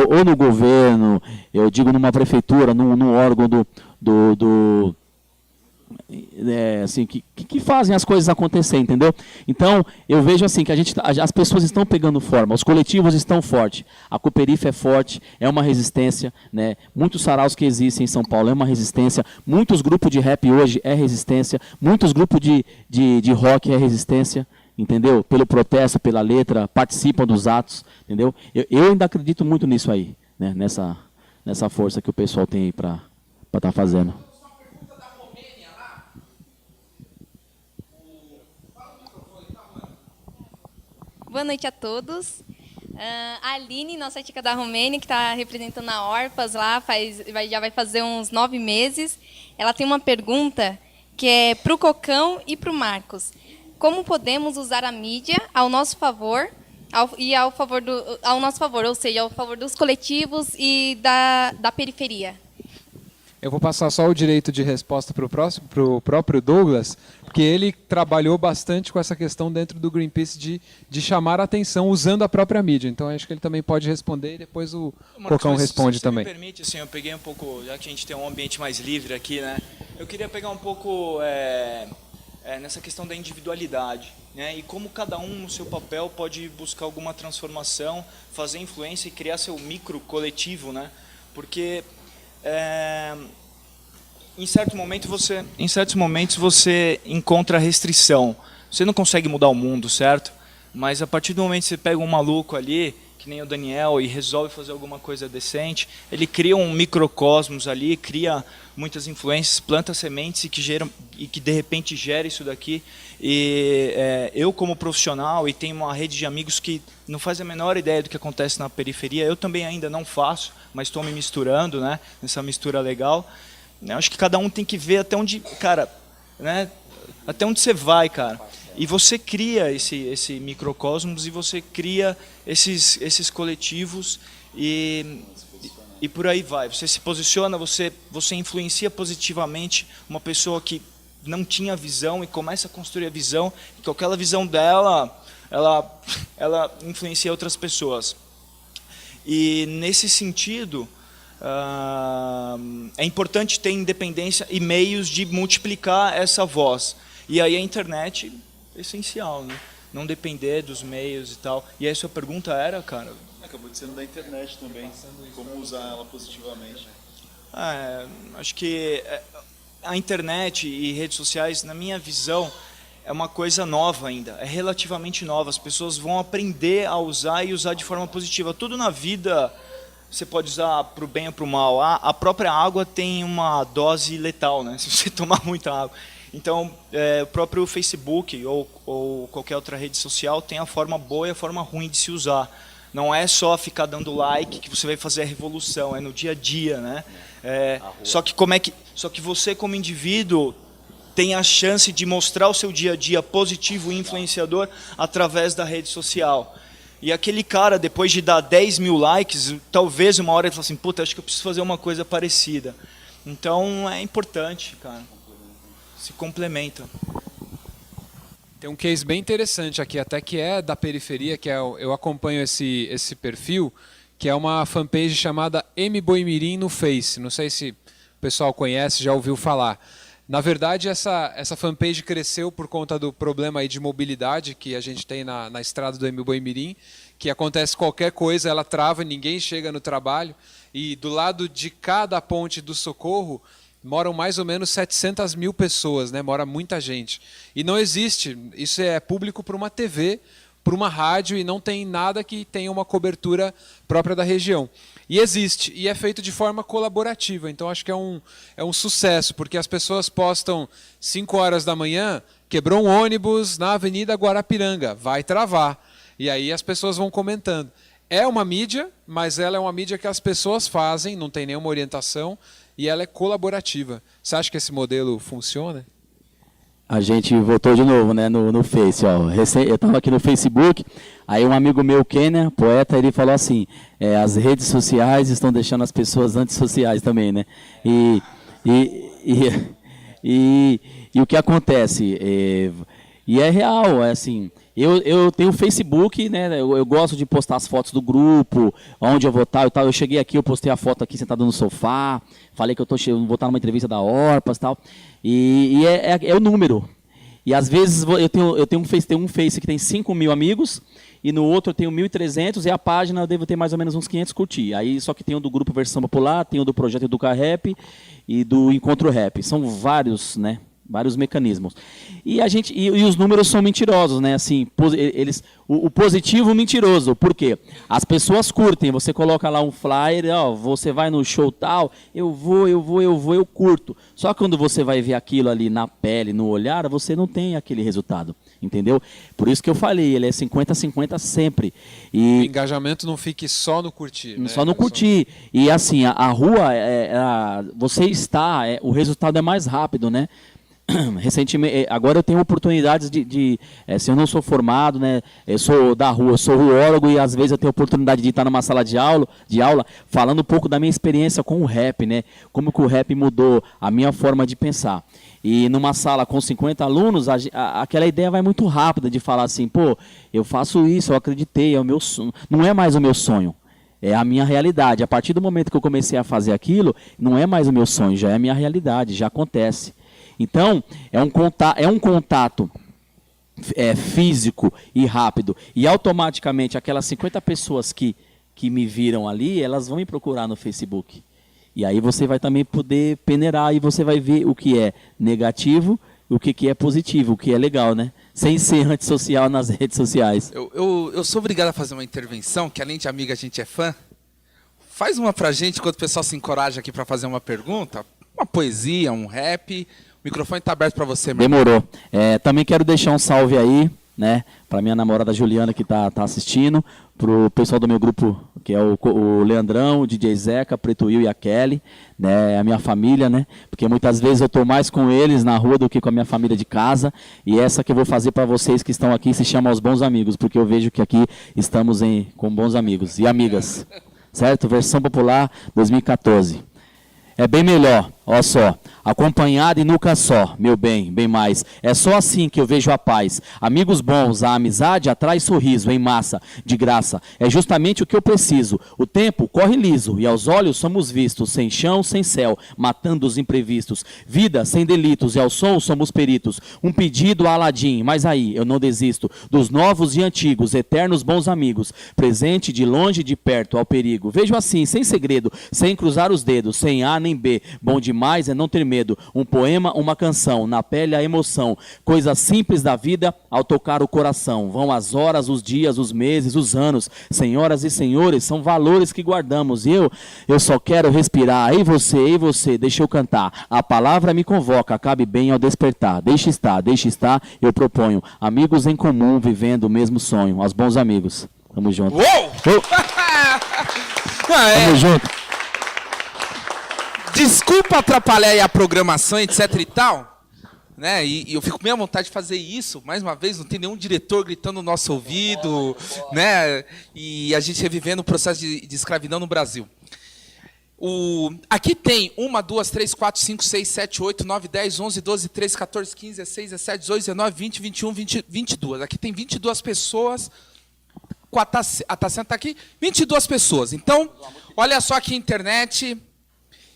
ou no governo, eu digo numa prefeitura, num órgão assim, que fazem as coisas acontecer, entendeu? Então, eu vejo assim que as pessoas estão pegando forma, os coletivos estão fortes, a Cooperifa é forte, é uma resistência, né? Muitos saraus que existem em São Paulo é uma resistência, muitos grupos de rap hoje é resistência, muitos grupos de rock é resistência, entendeu? Pelo protesto, pela letra, participam dos atos, entendeu? Eu ainda acredito muito nisso aí, né? Nessa força que o pessoal tem aí para estar fazendo. Boa noite a todos. A Aline, nossa tica da Romênia, que está representando a Orpas lá, já vai fazer uns 9 meses. Ela tem uma pergunta que é para o Cocão e para o Marcos. Como podemos usar a mídia ao nosso favor ao nosso favor, ou seja, ao favor dos coletivos e da periferia? Eu vou passar só o direito de resposta para o próprio Douglas, porque ele trabalhou bastante com essa questão dentro do Greenpeace de chamar a atenção usando a própria mídia. Então, acho que ele também pode responder e depois o Cocão responde também. Se me permite, assim, eu peguei um pouco, já que a gente tem um ambiente mais livre aqui, né? Eu queria pegar um pouco nessa questão da individualidade, né? E como cada um no seu papel pode buscar alguma transformação, fazer influência e criar seu micro coletivo, né? Porque em certos momentos você encontra restrição. Você não consegue mudar o mundo, certo? Mas a partir do momento que você pega um maluco ali, que nem o Daniel, e resolve fazer alguma coisa decente, ele cria um microcosmos ali, cria muitas influências, planta sementes e que de repente gera isso daqui. E eu como profissional, e tenho uma rede de amigos que não faz a menor ideia do que acontece na periferia, eu também ainda não faço, mas estou me misturando, né, nessa mistura legal. Eu acho que cada um tem que ver até onde, cara, né, até onde você vai, cara. E você cria esse microcosmos e você cria esses coletivos e por aí vai. Você se posiciona, você influencia positivamente uma pessoa que não tinha visão e começa a construir a visão, e com aquela visão dela, ela influencia outras pessoas. E nesse sentido, é importante ter independência e meios de multiplicar essa voz. E aí a internet é essencial, né? Não depender dos meios e tal. E aí a sua pergunta era, cara? Acabou de ser da internet também, como usar ela positivamente. Acho que a internet e redes sociais, na minha visão, é uma coisa nova ainda, é relativamente nova. As pessoas vão aprender a usar e usar de forma positiva. Tudo na vida você pode usar para o bem ou para o mal. A própria água tem uma dose letal, né? Se você tomar muita água. Então, o próprio Facebook ou qualquer outra rede social tem a forma boa e a forma ruim de se usar. Não é só ficar dando like que você vai fazer a revolução, é no dia a dia, né? Só que você como indivíduo tem a chance de mostrar o seu dia a dia positivo e influenciador através da rede social. E aquele cara, depois de dar 10 mil likes, talvez uma hora ele fala assim, puta, acho que eu preciso fazer uma coisa parecida. Então é importante, cara. Se complementa. Tem um case bem interessante aqui, até que é da periferia, que eu acompanho esse perfil, que é uma fanpage chamada M Boimirim no Face. Não sei se o pessoal conhece, já ouviu falar. Na verdade, essa fanpage cresceu por conta do problema aí de mobilidade que a gente tem na estrada do M Boimirim, que acontece qualquer coisa, ela trava, ninguém chega no trabalho, e do lado de cada ponte do socorro moram mais ou menos 700 mil pessoas, né? Mora muita gente. E não existe, isso é público para uma TV, para uma rádio, e não tem nada que tenha uma cobertura própria da região. E existe, e é feito de forma colaborativa. Então acho que é um sucesso, porque as pessoas postam 5 horas da manhã, quebrou um ônibus na Avenida Guarapiranga, vai travar. E aí as pessoas vão comentando. É uma mídia, mas ela é uma mídia que as pessoas fazem, não tem nenhuma orientação, e ela é colaborativa. Você acha que esse modelo funciona? A gente voltou de novo, né, no Face. Ó. Eu estava aqui no Facebook, aí um amigo meu, Kenner, poeta, ele falou assim, as redes sociais estão deixando as pessoas antissociais também, né? E o que acontece? E é real, assim, Eu tenho o Facebook, né? Eu gosto de postar as fotos do grupo, onde eu vou estar e tal. Eu cheguei aqui, eu postei a foto aqui sentado no sofá, falei que vou estar numa entrevista da Orpas e tal. E é o número. E às vezes eu tenho um Face que tem 5.000 amigos, e no outro eu tenho 1.300, e a página eu devo ter mais ou menos uns 500 curtir. Aí só que tem o do Grupo Versão Popular, tem o do Projeto Educa Rap e do Encontro Rap. São vários, né? Vários mecanismos. E os números são mentirosos, né? Assim, o positivo mentiroso. Por quê? As pessoas curtem. Você coloca lá um flyer, ó, você vai no show tal, eu curto. Só que quando você vai ver aquilo ali na pele, no olhar, você não tem aquele resultado. Entendeu? Por isso que eu falei, ele é 50-50 sempre. O engajamento não fique só no curtir. Né? Só no curtir. E assim, a rua, o resultado é mais rápido, né? Recentemente, agora eu tenho oportunidades se eu não sou formado, né, eu sou da rua, eu sou ruólogo, e às vezes eu tenho oportunidade de estar numa sala de aula falando um pouco da minha experiência com o rap, né, como que o rap mudou a minha forma de pensar. E numa sala com 50 alunos, aquela ideia vai muito rápida de falar assim, pô, eu faço isso, eu acreditei, é o meu sonho. Não é mais o meu sonho, é a minha realidade. A partir do momento que eu comecei a fazer aquilo, não é mais o meu sonho, já é a minha realidade, já acontece. Então, é um contato físico e rápido. E automaticamente aquelas 50 pessoas que me viram ali, elas vão me procurar no Facebook. E aí você vai também poder peneirar e você vai ver o que é negativo, o que é positivo, o que é legal, né? Sem ser antissocial nas redes sociais. Eu sou obrigado a fazer uma intervenção, que além de amiga a gente é fã. Faz uma pra gente, enquanto o pessoal se encoraja aqui para fazer uma pergunta. Uma poesia, um rap. O microfone está aberto para você, meu irmão. Demorou. Também quero deixar um salve aí, né, para minha namorada Juliana, que tá assistindo, pro pessoal do meu grupo, que é o Leandrão, o DJ Zeca, Preto Will e a Kelly, né, a minha família, né, porque muitas vezes eu tô mais com eles na rua do que com a minha família de casa, e essa que eu vou fazer para vocês que estão aqui se chama Os Bons Amigos, porque eu vejo que aqui estamos com bons amigos e amigas, certo? Versão Popular 2014. É bem melhor, ó só, acompanhado e nunca só, meu bem, bem mais. É só assim que eu vejo a paz. Amigos bons, a amizade atrai sorriso em massa, de graça. É justamente o que eu preciso. O tempo corre liso e aos olhos somos vistos, sem chão, sem céu, matando os imprevistos. Vida sem delitos e ao som somos peritos. Um pedido a Aladim, mas aí eu não desisto. Dos novos e antigos, eternos bons amigos. Presente de longe e de perto ao perigo. Vejo assim, sem segredo, sem cruzar os dedos, sem A nem B. Bom demais é não ter medo. Um poema, uma canção, na pele a emoção. Coisas simples da vida ao tocar o coração. Vão as horas, os dias, os meses, os anos. Senhoras e senhores, são valores que guardamos. E eu só quero respirar. Ei você, deixa eu cantar. A palavra me convoca, cabe bem ao despertar. Deixa estar, eu proponho. Amigos em comum, vivendo o mesmo sonho. Aos bons amigos. Tamo junto. Uou! Tamo junto. Desculpa atrapalhar aí a programação, etc e tal, né? E eu fico meio à vontade de fazer isso, mais uma vez, não tem nenhum diretor gritando no nosso ouvido, né? E a gente revivendo o processo de escravidão no Brasil. Aqui tem 1, 2, 3, 4, 5, 6, 7, 8, 9, 10, 11, 12, 13, 14, 15, 16, 17, 18, 19, 20, 21, 22. Aqui tem 22 pessoas. A Tassiana está aqui, 22 pessoas. Então, olha só aqui a internet.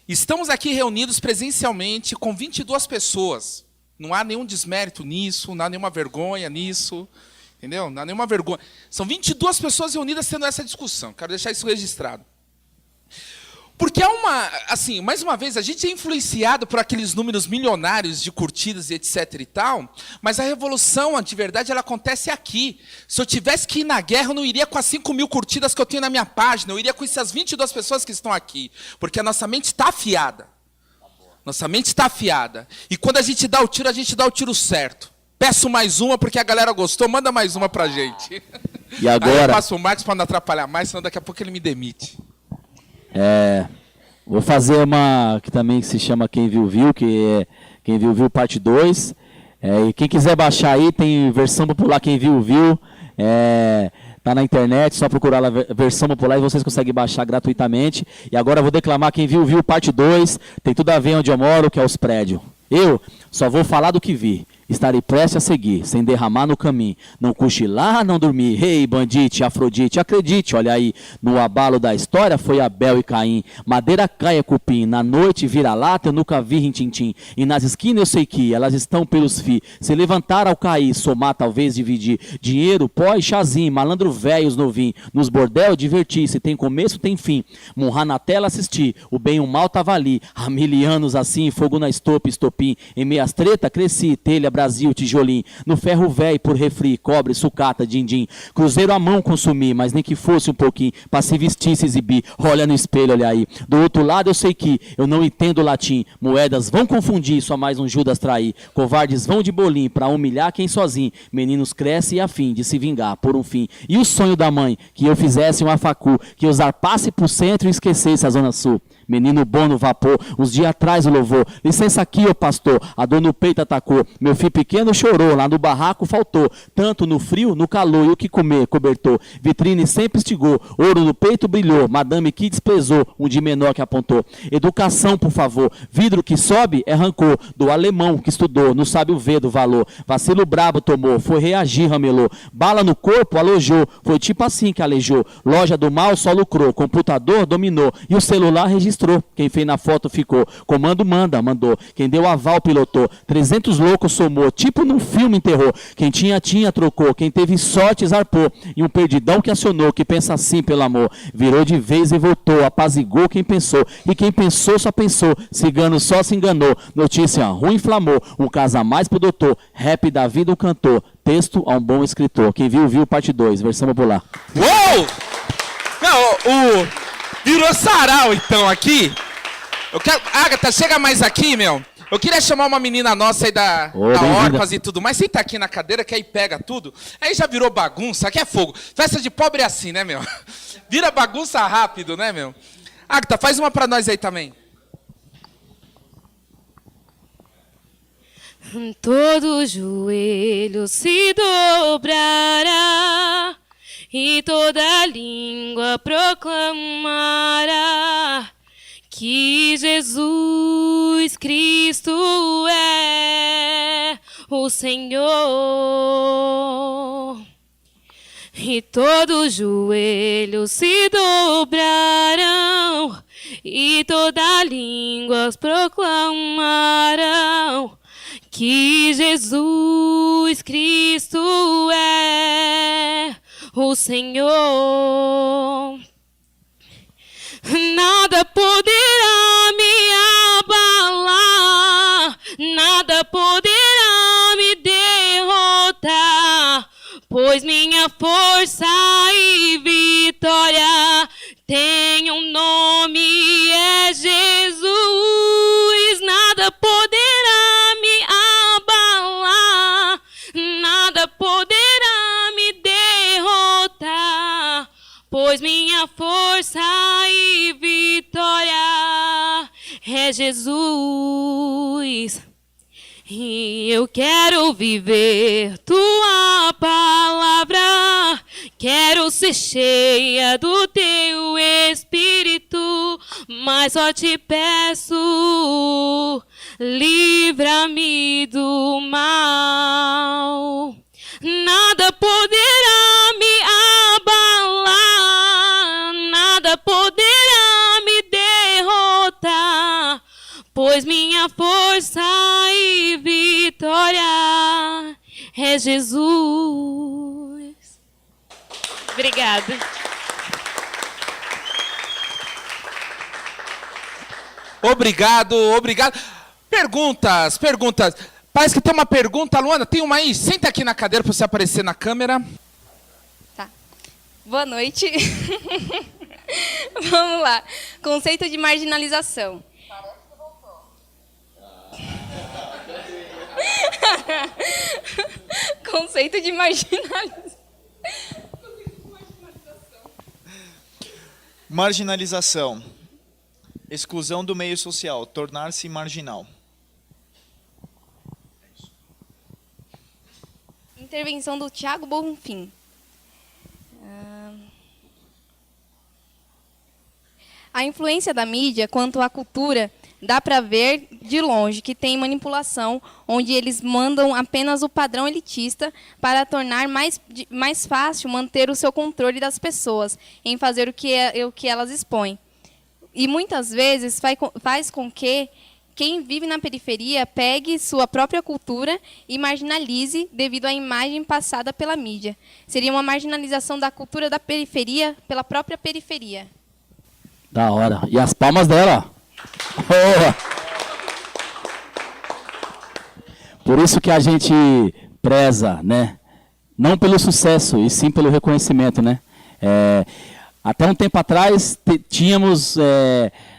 Estamos aqui reunidos presencialmente com 22 pessoas. Não há nenhum desmérito nisso, não há nenhuma vergonha nisso, entendeu? Não há nenhuma vergonha. São 22 pessoas reunidas tendo essa discussão. Quero deixar isso registrado. Porque mais uma vez, a gente é influenciado por aqueles números milionários de curtidas e etc e tal, mas a revolução, de verdade, ela acontece aqui. Se eu tivesse que ir na guerra, eu não iria com as 5.000 curtidas que eu tenho na minha página, eu iria com essas 22 pessoas que estão aqui, porque a nossa mente está afiada. Nossa mente está afiada. E quando a gente dá o tiro, a gente dá o tiro certo. Peço mais uma, porque a galera gostou, manda mais uma pra gente. E agora? Aí eu passo o Marcos para não atrapalhar mais, senão daqui a pouco ele me demite. Vou fazer uma que também se chama Quem Viu, que é Quem Viu parte 2. E quem quiser baixar aí, tem versão popular Quem Viu. Tá na internet, só procurar lá versão popular e vocês conseguem baixar gratuitamente. E agora eu vou declamar Quem Viu parte 2. Tem tudo a ver onde eu moro, que é os prédios. Eu só vou falar do que vi. estarei prestes a seguir, sem derramar no caminho. Não cochilar, não dormir. Rei, bandite, Afrodite, acredite, olha aí. No abalo da história foi Abel e Caim. Madeira cai é cupim. Na noite vira-lata eu nunca vi rintintim. E nas esquinas eu sei que elas estão pelos fios. Se levantar ao cair, somar talvez dividir. Dinheiro, pó e chazinho, malandro velho os novinhos. Nos bordel divertir, se tem começo tem fim. Monrar na tela assistir, o bem e o mal tava ali. Há 1000 anos assim, fogo na estopa, estopim. Em meias treta cresci, telha, Brasil, tijolim. No ferro velho por refri, cobre, sucata, din-din. Cruzeiro à mão consumi, mas nem que fosse um pouquinho. Pra se vestir, se exibir. Olha no espelho, olha aí. Do outro lado eu sei que eu não entendo latim. Moedas vão confundir, só mais um Judas trair. Covardes vão de bolim pra humilhar quem sozinho. Meninos crescem e a fim de se vingar por um fim. E o sonho da mãe, que eu fizesse uma facu, que eu zarpasse pro centro e esquecesse a zona sul. Menino bom no vapor, uns dias atrás o louvor. Licença aqui, ô pastor, a dor no peito atacou. Meu filho pequeno chorou, lá no barraco faltou. Tanto no frio, no calor, e o que comer, cobertor. Vitrine sempre estigou, ouro no peito brilhou. Madame que desprezou, um de menor que apontou. Educação, por favor, vidro que sobe é rancor. Do alemão que estudou, não sabe o V do valor. Vacilo brabo tomou, foi reagir, ramelou. Bala no corpo, alojou, foi tipo assim que alejou. Loja do mal só lucrou, computador dominou. E o celular registrou. Quem fez na foto ficou. Comando manda, mandou. Quem deu aval pilotou. 300 loucos somou. Tipo num filme enterrou. Quem tinha, trocou. Quem teve sorte zarpou. E um perdidão que acionou. Que pensa assim pelo amor. Virou de vez e voltou. Apazigou quem pensou. E quem pensou só pensou. Cigano só se enganou. Notícia ruim inflamou. Um caso a mais pro doutor. Rap da vida um cantor. Texto a um bom escritor. Quem viu, viu parte 2. Versão popular. Uou! Não, virou sarau, então, aqui. Eu quero... Agatha, chega mais aqui, meu. Eu queria chamar uma menina nossa aí da Orpas e tudo mais. Senta aqui na cadeira, que aí pega tudo. Aí já virou bagunça, aqui é fogo. Festa de pobre é assim, né, meu? Vira bagunça rápido, né, meu? Agatha, faz uma pra nós aí também. Todo joelho se dobrará e toda língua proclamará que Jesus Cristo é o Senhor. E todo joelho se dobrarão e toda língua proclamarão que Jesus Cristo é o Senhor. Nada poderá me abalar, nada poderá me derrotar, pois minha força e vitória tem um nome, é Jesus. Nada poderá me abalar, nada poderá me derrotar, pois minha força e vitória é Jesus. E eu quero viver tua palavra, quero ser cheia do teu Espírito, mas só te peço, livra-me do mal. Nada poderá me abalar, nada poderá me derrotar, pois minha força e vitória é Jesus. Obrigada. Obrigado, obrigado. Perguntas. Parece que tem uma pergunta, Luana, tem uma aí? Senta aqui na cadeira para você aparecer na câmera. Tá. Boa noite. Vamos lá. Conceito de marginalização. Conceito de marginalização. Marginalização. Exclusão do meio social. Tornar-se marginal. Intervenção do Thiago Bonfim. A influência da mídia quanto à cultura dá para ver de longe que tem manipulação, onde eles mandam apenas o padrão elitista para tornar mais fácil manter o seu controle das pessoas em fazer o que elas expõem. E muitas vezes faz com que quem vive na periferia pegue sua própria cultura e marginalize devido à imagem passada pela mídia. Seria uma marginalização da cultura da periferia pela própria periferia. Da hora. E as palmas dela. Boa. Por isso que a gente preza, né? Não pelo sucesso, e sim pelo reconhecimento, né? Até um tempo atrás tínhamos...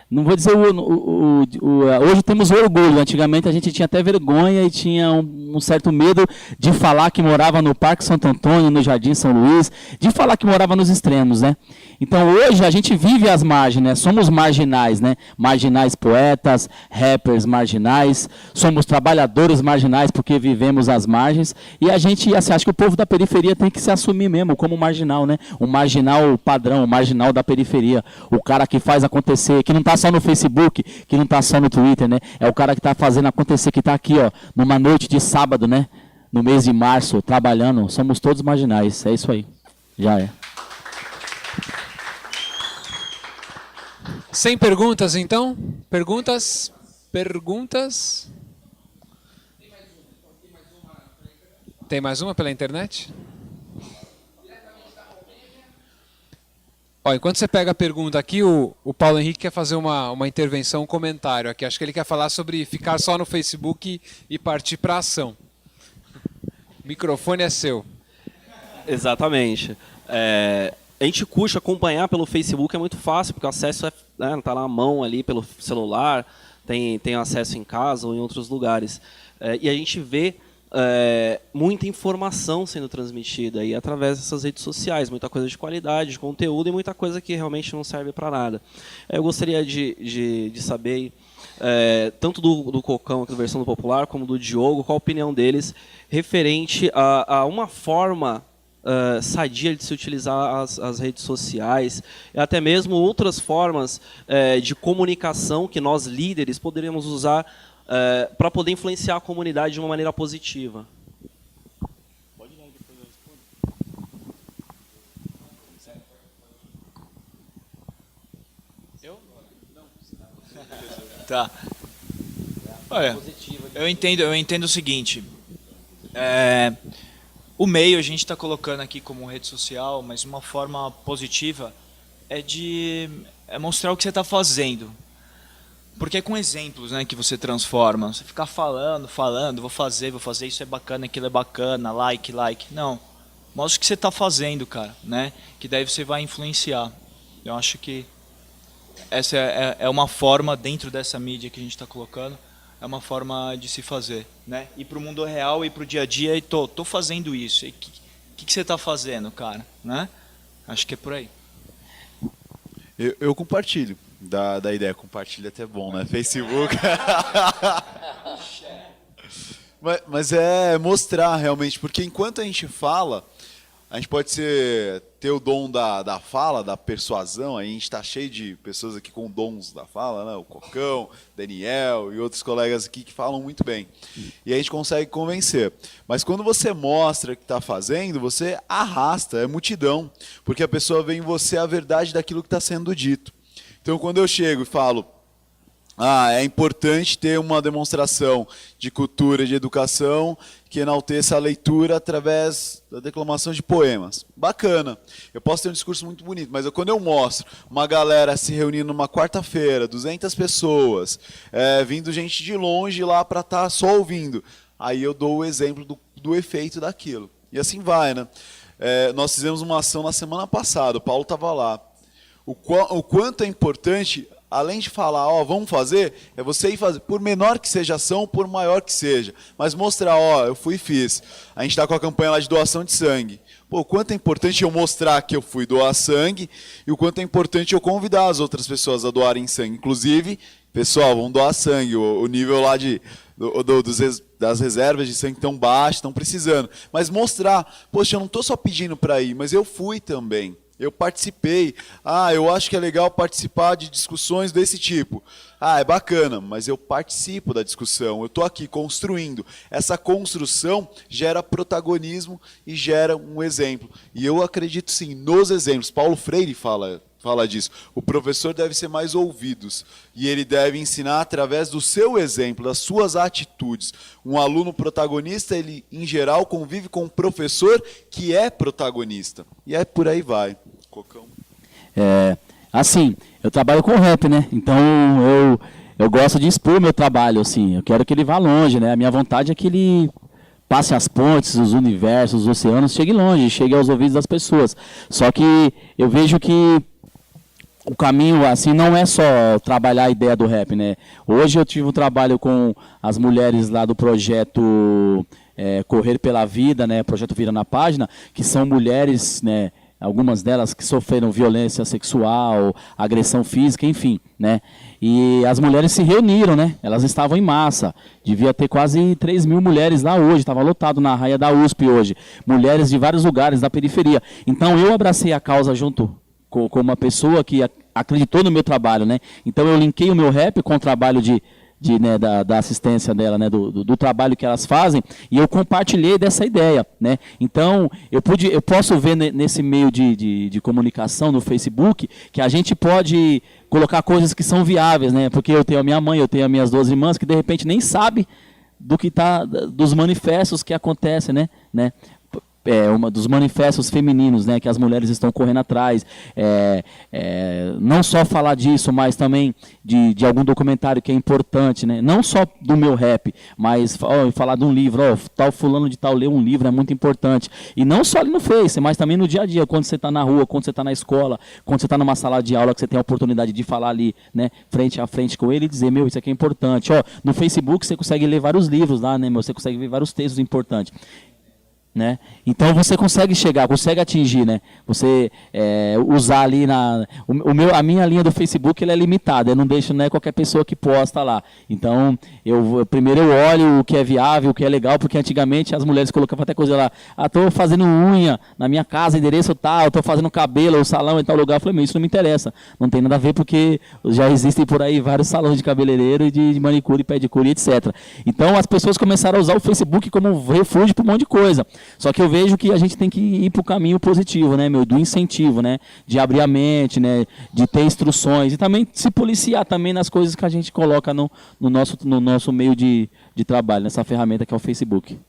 não vou dizer hoje temos orgulho. Antigamente a gente tinha até vergonha e tinha um certo medo de falar que morava no Parque Santo Antônio, no Jardim São Luís, de falar que morava nos extremos, né? Então hoje a gente vive às margens, né? Somos marginais, né? Marginais poetas, rappers marginais, somos trabalhadores marginais porque vivemos às margens, e a gente acha que o povo da periferia tem que se assumir mesmo como marginal, né? O marginal padrão, o marginal da periferia, o cara que faz acontecer, que não está só no Facebook, que não está só no Twitter, né? É o cara que está fazendo acontecer, que está aqui, ó, numa noite de sábado, né? No mês de março, trabalhando. Somos todos marginais, é isso aí. Já é. Sem perguntas, então? Perguntas? Perguntas? Tem mais uma pela internet? Ó, enquanto você pega a pergunta aqui, o Paulo Henrique quer fazer uma intervenção, um comentário aqui. Acho que ele quer falar sobre ficar só no Facebook e partir para a ação. O microfone é seu. Exatamente. A gente curte acompanhar pelo Facebook, é muito fácil, porque o acesso tá na mão ali pelo celular, tem acesso em casa ou em outros lugares. E a gente vê muita informação sendo transmitida aí através dessas redes sociais, muita coisa de qualidade, de conteúdo, e muita coisa que realmente não serve para nada. Eu gostaria de saber, tanto do Cocão, aqui da Versão do Popular, como do Diogo, qual a opinião deles referente a uma forma sadia de se utilizar as redes sociais, e até mesmo outras formas de comunicação que nós, líderes, poderíamos usar para poder influenciar a comunidade de uma maneira positiva. Pode ir, depois eu respondo. Não? Tá. Olha, eu entendo o seguinte. O meio a gente está colocando aqui como rede social, mas uma forma positiva é mostrar o que você está fazendo. Porque é com exemplos, né, que você transforma. Você ficar falando, vou fazer, isso é bacana, aquilo é bacana, like. Não. Mostra o que você está fazendo, cara, né? Que daí você vai influenciar. Eu acho que essa é uma forma, dentro dessa mídia que a gente está colocando, é uma forma de se fazer, né? Ir para o mundo real, ir para o dia a dia e tô fazendo isso. O que você está fazendo, cara? Né? Acho que é por aí. Eu compartilho da ideia. Compartilha até bom, né? Facebook. mas é mostrar realmente, porque enquanto a gente fala, a gente pode ter o dom da fala, da persuasão. A gente está cheio de pessoas aqui com dons da fala, né? O Cocão, Daniel e outros colegas aqui que falam muito bem. E a gente consegue convencer. Mas quando você mostra o que está fazendo, você arrasta, é multidão. Porque a pessoa vê em você a verdade daquilo que está sendo dito. Então, quando eu chego e falo, é importante ter uma demonstração de cultura e de educação que enalteça a leitura através da declamação de poemas. Bacana. Eu posso ter um discurso muito bonito, mas quando eu mostro uma galera se reunindo numa quarta-feira, 200 pessoas, vindo gente de longe lá para estar só ouvindo, aí eu dou o exemplo do efeito daquilo. E assim vai, né? Nós fizemos uma ação na semana passada, o Paulo estava lá. O quanto é importante, além de falar, vamos fazer, é você ir fazer, por menor que seja a ação, por maior que seja, mas mostrar, eu fui e fiz. A gente está com a campanha lá de doação de sangue. O quanto é importante eu mostrar que eu fui doar sangue, e o quanto é importante eu convidar as outras pessoas a doarem sangue. Inclusive, pessoal, vamos doar sangue, o nível lá das reservas de sangue tão baixo, estão precisando. Mas mostrar, poxa, eu não estou só pedindo para ir, mas eu fui também. Eu participei. Eu acho que é legal participar de discussões desse tipo. É bacana, mas eu participo da discussão. Eu estou aqui construindo. Essa construção gera protagonismo e gera um exemplo. E eu acredito sim nos exemplos. Paulo Freire fala disso. O professor deve ser mais ouvidos. E ele deve ensinar através do seu exemplo, das suas atitudes. Um aluno protagonista, ele, em geral, convive com um professor que é protagonista. E por aí vai. Cocão. Assim, eu trabalho com rap, né? Então eu gosto de expor meu trabalho, assim. Eu quero que ele vá longe, né? A minha vontade é que ele passe as pontes, os universos, os oceanos, chegue longe, chegue aos ouvidos das pessoas. Só que eu vejo que o caminho, assim, não é só trabalhar a ideia do rap, né? Hoje eu tive um trabalho com as mulheres lá do projeto Correr pela Vida, né? Projeto Vira na Página, que são mulheres, né? Algumas delas que sofreram violência sexual, agressão física, enfim, né? E as mulheres se reuniram, né? Elas estavam em massa. Devia ter quase 3.000 mulheres lá hoje. Estava lotado na raia da USP hoje. Mulheres de vários lugares da periferia. Então eu abracei a causa junto com uma pessoa que acreditou no meu trabalho, né? Então eu linkei o meu rap com o trabalho da assistência dela, né, do trabalho que elas fazem, e eu compartilhei dessa ideia, né? Então eu posso ver nesse meio de comunicação no Facebook que a gente pode colocar coisas que são viáveis, né? Porque eu tenho a minha mãe, eu tenho as minhas 2 irmãs que de repente nem sabe dos manifestos que acontecem, né? Uma dos manifestos femininos, né, que as mulheres estão correndo atrás, não só falar disso, mas também de algum documentário que é importante, né, não só do meu rap, mas falar de um livro, tal fulano de tal leu um livro, é muito importante, e não só ali no Face, mas também no dia a dia, quando você está na rua, quando você está na escola, quando você está numa sala de aula, que você tem a oportunidade de falar ali, né, frente a frente com ele e dizer, isso aqui é importante, no Facebook você consegue ler vários livros lá, né, você consegue ver vários textos importantes. Né? Então você consegue chegar, consegue atingir, né? Você usar ali a minha linha do Facebook ela é limitada, eu não deixo, né, qualquer pessoa que posta lá. Então primeiro eu olho o que é viável, o que é legal, porque antigamente as mulheres colocavam até coisa lá, estou fazendo unha na minha casa, endereço tal, estou fazendo cabelo, o salão em tal lugar. Eu falei, isso não me interessa, não tem nada a ver, porque já existem por aí vários salões de cabeleireiro, de manicure, pedicure, etc. Então as pessoas começaram a usar o Facebook como refúgio para um monte de coisa. Só que eu vejo que a gente tem que ir para o caminho positivo, né, do incentivo, né, de abrir a mente, né, de ter instruções e também se policiar também nas coisas que a gente coloca no nosso meio de trabalho, nessa ferramenta que é o Facebook.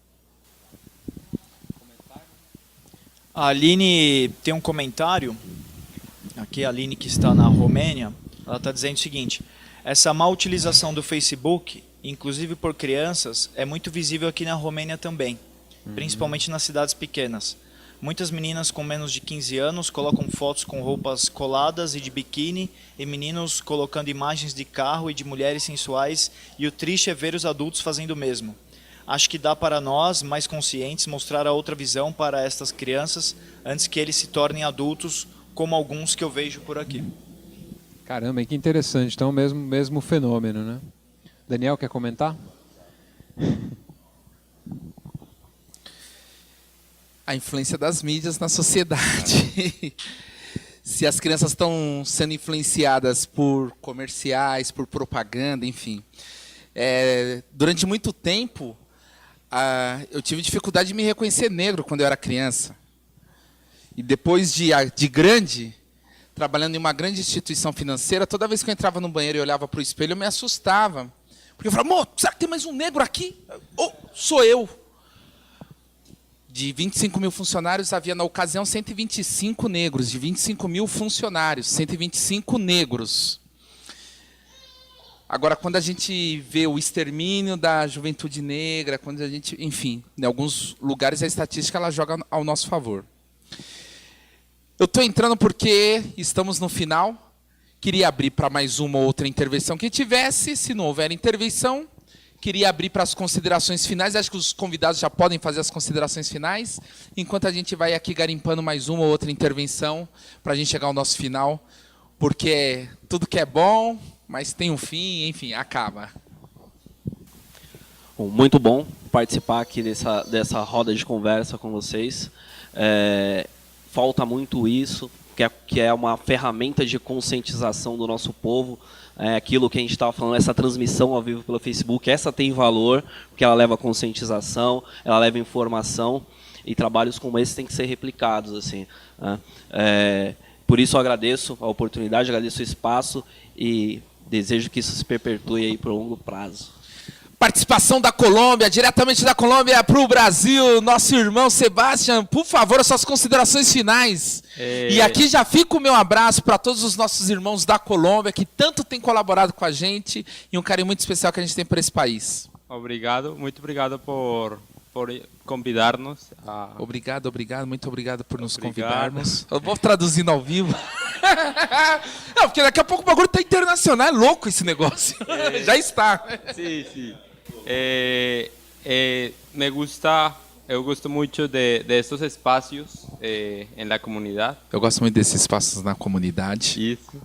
A Aline tem um comentário, aqui a Aline que está na Romênia, ela está dizendo o seguinte: essa má utilização do Facebook, inclusive por crianças, é muito visível aqui na Romênia também. Principalmente nas cidades pequenas. Muitas meninas com menos de 15 anos colocam fotos com roupas coladas e de biquíni, e meninos colocando imagens de carro e de mulheres sensuais, e o triste é ver os adultos fazendo o mesmo. Acho que dá para nós, mais conscientes, mostrar a outra visão para estas crianças, antes que eles se tornem adultos, como alguns que eu vejo por aqui. Caramba, que interessante. Então, mesmo fenômeno, né? Daniel, quer comentar? A influência das mídias na sociedade. Se as crianças estão sendo influenciadas por comerciais, por propaganda, enfim. Durante muito tempo, eu tive dificuldade de me reconhecer negro quando eu era criança. E depois de grande, trabalhando em uma grande instituição financeira, toda vez que eu entrava no banheiro e olhava para o espelho, eu me assustava. Porque eu falava, será que tem mais um negro aqui? Sou eu. De 25 mil funcionários, havia na ocasião 125 negros. De 25 mil funcionários, 125 negros. Agora, quando a gente vê o extermínio da juventude negra, quando a gente, enfim, em alguns lugares a estatística ela joga ao nosso favor. Eu estou entrando porque estamos no final. Queria abrir para mais uma ou outra intervenção que tivesse. Se não houver intervenção, queria abrir para as considerações finais. Acho que os convidados já podem fazer as considerações finais, enquanto a gente vai aqui garimpando mais uma ou outra intervenção para a gente chegar ao nosso final, porque tudo que é bom, mas tem um fim, enfim, acaba. Bom, muito bom participar aqui dessa roda de conversa com vocês. Falta muito isso, que é uma ferramenta de conscientização do nosso povo. Aquilo que a gente estava falando, essa transmissão ao vivo pelo Facebook, essa tem valor, porque ela leva conscientização, ela leva informação, e trabalhos como esse têm que ser replicados, assim, né? Por isso eu agradeço a oportunidade, agradeço o espaço e desejo que isso se perpetue aí por longo prazo. Participação da Colômbia, diretamente da Colômbia para o Brasil, nosso irmão Sebastião, por favor, as suas considerações finais. E aqui já fica o meu abraço para todos os nossos irmãos da Colômbia, que tanto têm colaborado com a gente, e um carinho muito especial que a gente tem por esse país. Obrigado, muito obrigado por convidar-nos. Obrigado, muito obrigado por nos convidarmos. Eu vou traduzindo ao vivo. Não, porque daqui a pouco o bagulho tá internacional, é louco esse negócio. Já está. Sim, sim. Eu gosto muito de estos espaços em la comunidade. Eu gosto muito desses espaços na comunidade. Isso.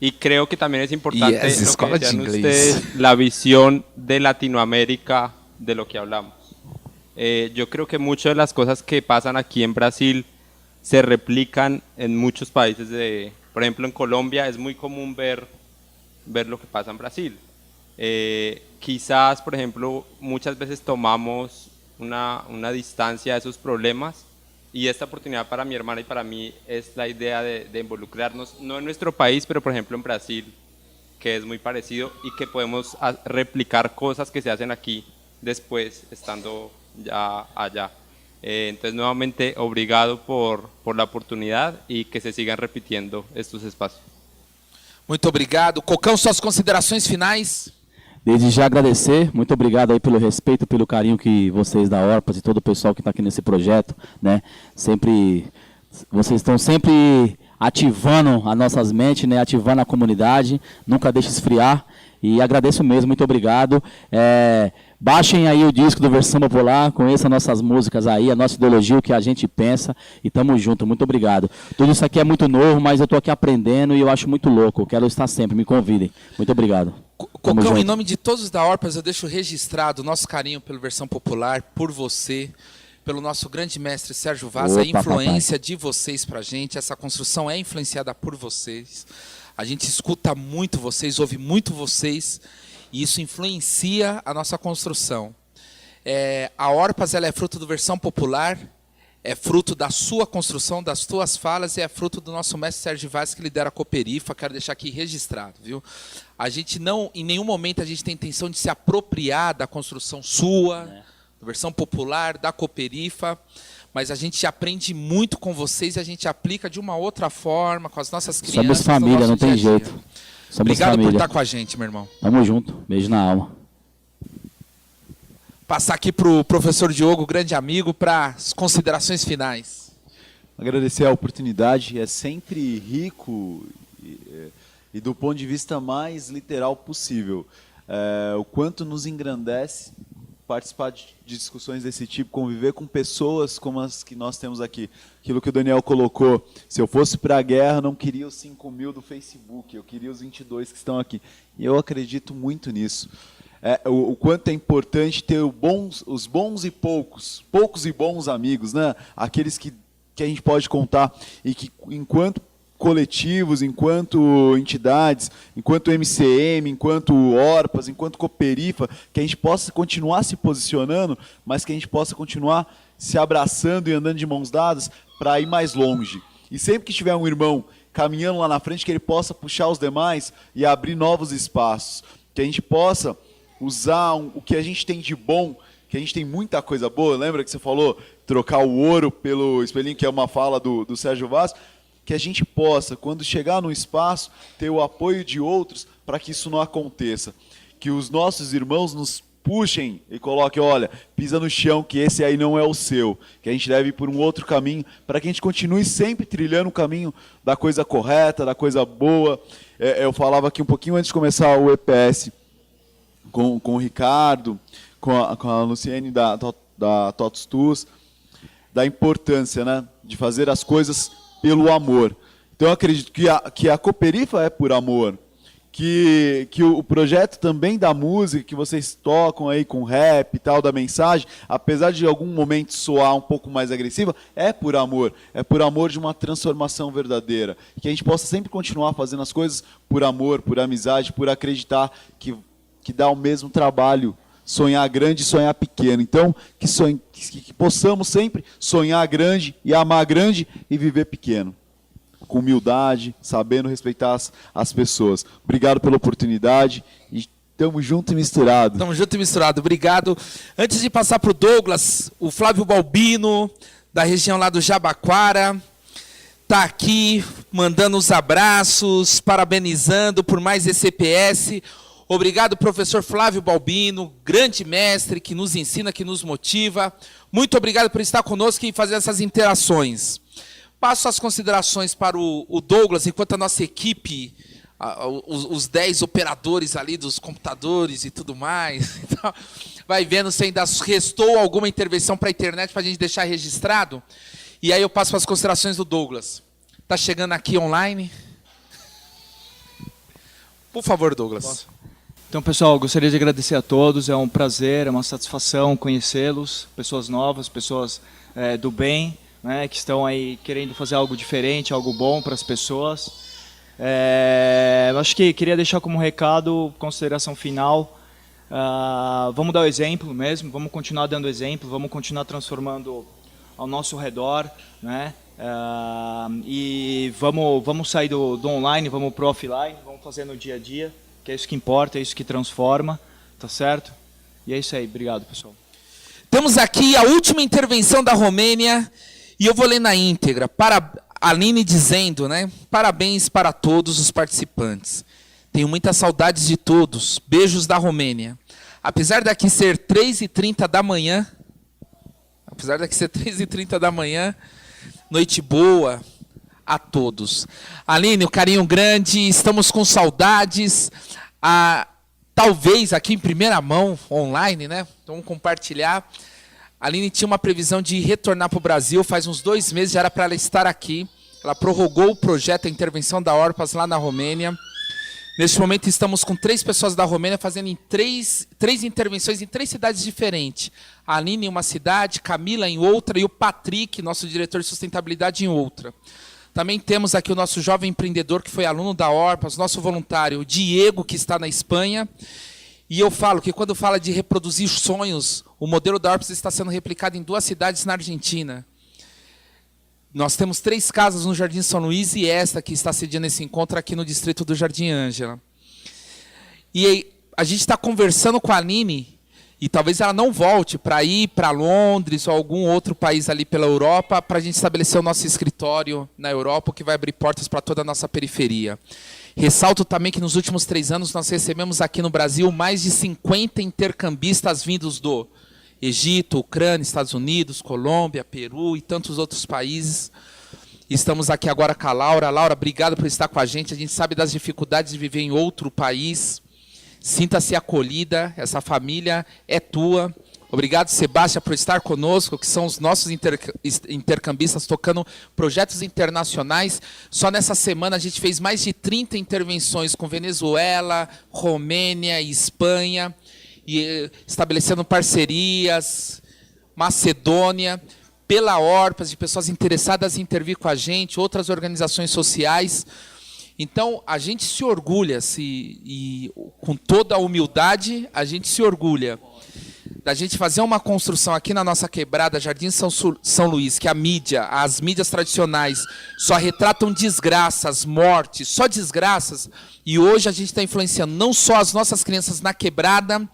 Y creo que también es importante lo que decían ustedes, la visión de Latinoamérica de lo que hablamos. Yo creo que muchas de las cosas que pasan aquí en Brasil se replican en muchos países. Por ejemplo, en Colombia es muy común ver lo que pasa en Brasil. Quizás, por ejemplo, muchas veces tomamos una distancia de esos problemas. Y esta oportunidad para mi hermana y para mí es la idea de involucrarnos, no en nuestro país, pero por ejemplo en Brasil, que es muy parecido y que podemos replicar cosas que se hacen aquí después, estando ya allá. Entonces, nuevamente, obrigado por la oportunidad y que se sigan repitiendo estos espacios. Muito obrigado. Cocão, suas considerações finais? Desde já agradecer, muito obrigado aí pelo respeito, pelo carinho que vocês da Orpas e todo o pessoal que está aqui nesse projeto, né? Vocês estão sempre ativando as nossas mentes, né? Ativando a comunidade, nunca deixe esfriar. E agradeço mesmo, muito obrigado. Baixem aí o disco do Versão Popular, conheçam nossas músicas aí, a nossa ideologia, o que a gente pensa, e tamo junto, muito obrigado. Tudo isso aqui é muito novo, mas eu tô aqui aprendendo e eu acho muito louco, eu quero estar sempre, me convidem. Muito obrigado. Cocão, em nome de todos da Orpas, eu deixo registrado o nosso carinho pelo Versão Popular, por você, pelo nosso grande mestre Sérgio Vaz, a influência de vocês pra gente, essa construção é influenciada por vocês. A gente escuta muito vocês, ouve muito vocês, e isso influencia a nossa construção. A Orpas, ela é fruto do Versão Popular, é fruto da sua construção, das tuas falas, e é fruto do nosso mestre Sérgio Vaz, que lidera a Cooperifa. Quero deixar aqui registrado, viu? A gente não, em nenhum momento, a gente tem intenção de se apropriar da construção sua, da Versão Popular, da Cooperifa, mas a gente aprende muito com vocês e a gente aplica de uma outra forma, com as nossas crianças. Somos família, não tem jeito. Somos Obrigado família. por estar com a gente, meu irmão. Tamo junto, beijo na alma. Passar aqui para o professor Diogo, grande amigo, para as considerações finais. Agradecer a oportunidade, é sempre rico e do ponto de vista mais literal possível. O quanto nos engrandece participar de discussões desse tipo, conviver com pessoas como as que nós temos aqui. Aquilo que o Daniel colocou, se eu fosse para a guerra, não queria os 5.000 do Facebook, eu queria os 22 que estão aqui. E eu acredito muito nisso. O quanto é importante ter os bons e poucos e bons amigos, né? Aqueles que a gente pode contar e que, enquanto coletivos, enquanto entidades, enquanto MCM, enquanto Orpas, enquanto Cooperifa, que a gente possa continuar se posicionando, mas que a gente possa continuar se abraçando e andando de mãos dadas para ir mais longe. E sempre que tiver um irmão caminhando lá na frente, que ele possa puxar os demais e abrir novos espaços, que a gente possa usar o que a gente tem de bom, que a gente tem muita coisa boa. Lembra que você falou trocar o ouro pelo espelhinho, que é uma fala do Sérgio Vaz? Que a gente possa, quando chegar no espaço, ter o apoio de outros para que isso não aconteça. Que os nossos irmãos nos puxem e coloquem, olha, pisa no chão que esse aí não é o seu. Que a gente deve ir por um outro caminho, para que a gente continue sempre trilhando o caminho da coisa correta, da coisa boa. Eu falava aqui um pouquinho antes de começar o EPS, com o Ricardo, com a Luciene da Totus Tus, da importância, né, de fazer as coisas pelo amor. Então eu acredito que a Cooperifa é por amor, que o projeto também da música que vocês tocam aí com rap e tal, da mensagem, apesar de em algum momento soar um pouco mais agressiva, é por amor de uma transformação verdadeira, que a gente possa sempre continuar fazendo as coisas por amor, por amizade, por acreditar que dá o mesmo trabalho sonhar grande e sonhar pequeno. Então, que possamos sempre sonhar grande e amar grande e viver pequeno, com humildade, sabendo respeitar as pessoas. Obrigado pela oportunidade e tamo junto e misturado. Tamo junto e misturado, obrigado. Antes de passar para o Douglas, o Flávio Balbino, da região lá do Jabaquara, tá aqui mandando os abraços, parabenizando por mais esse EPS. Obrigado, professor Flávio Balbino, grande mestre que nos ensina, que nos motiva. Muito obrigado por estar conosco e fazer essas interações. Passo as considerações para o Douglas, enquanto a nossa equipe, os 10 operadores ali dos computadores e tudo mais, então, vai vendo se ainda restou alguma intervenção para a internet para a gente deixar registrado. E aí eu passo para as considerações do Douglas. Está chegando aqui online. Por favor, Douglas. Posso? Então, pessoal, gostaria de agradecer a todos. É um prazer, é uma satisfação conhecê-los, pessoas novas, pessoas do bem, né, que estão aí querendo fazer algo diferente, algo bom para as pessoas. Acho que queria deixar como recado, consideração final, vamos dar o exemplo mesmo, vamos continuar dando exemplo, vamos continuar transformando ao nosso redor, né, e vamos sair do online, vamos pro offline, vamos fazer no dia a dia, que é isso que importa, é isso que transforma, tá certo? E é isso aí, obrigado, pessoal. Temos aqui a última intervenção da Romênia, e eu vou ler na íntegra, para a Aline dizendo, né? Parabéns para todos os participantes. Tenho muitas saudades de todos. Beijos da Romênia. Apesar daqui ser 3h30 da manhã, noite boa a todos. Aline, um carinho grande, estamos com saudades. Talvez aqui em primeira mão, online, né? Vamos compartilhar. A Aline tinha uma previsão de retornar para o Brasil, faz uns 2 meses já era para ela estar aqui. Ela prorrogou o projeto, a intervenção da Orpas lá na Romênia. Neste momento estamos com 3 pessoas da Romênia fazendo três intervenções em 3 cidades diferentes. A Aline em uma cidade, Camila em outra e o Patrick, nosso diretor de sustentabilidade, em outra. Também temos aqui o nosso jovem empreendedor que foi aluno da Orpas, nosso voluntário, o Diego, que está na Espanha. E eu falo que quando fala de reproduzir sonhos, o modelo da Orpas está sendo replicado em 2 cidades na Argentina. Nós temos 3 casas no Jardim São Luís e esta que está sediando esse encontro aqui no distrito do Jardim Ângela. E aí, a gente está conversando com a Aline, e talvez ela não volte para ir para Londres ou algum outro país ali pela Europa, para a gente estabelecer o nosso escritório na Europa, que vai abrir portas para toda a nossa periferia. Ressalto também que nos últimos 3 anos nós recebemos aqui no Brasil mais de 50 intercambistas vindos do Egito, Ucrânia, Estados Unidos, Colômbia, Peru e tantos outros países. Estamos aqui agora com a Laura. Laura, obrigado por estar com a gente sabe das dificuldades de viver em outro país. Sinta-se acolhida, essa família é tua. Obrigado, Sebastião, por estar conosco, que são os nossos intercambistas tocando projetos internacionais. Só nessa semana a gente fez mais de 30 intervenções com Venezuela, Romênia e Espanha, e estabelecendo parcerias, Macedônia, pela Orpas, de pessoas interessadas em intervir com a gente, outras organizações sociais. Então, a gente se orgulha, e com toda a humildade, a gente se orgulha da gente fazer uma construção aqui na nossa quebrada, Jardim São Luís, que as mídias tradicionais só retratam desgraças, mortes, só desgraças, e hoje a gente está influenciando não só as nossas crianças na quebrada,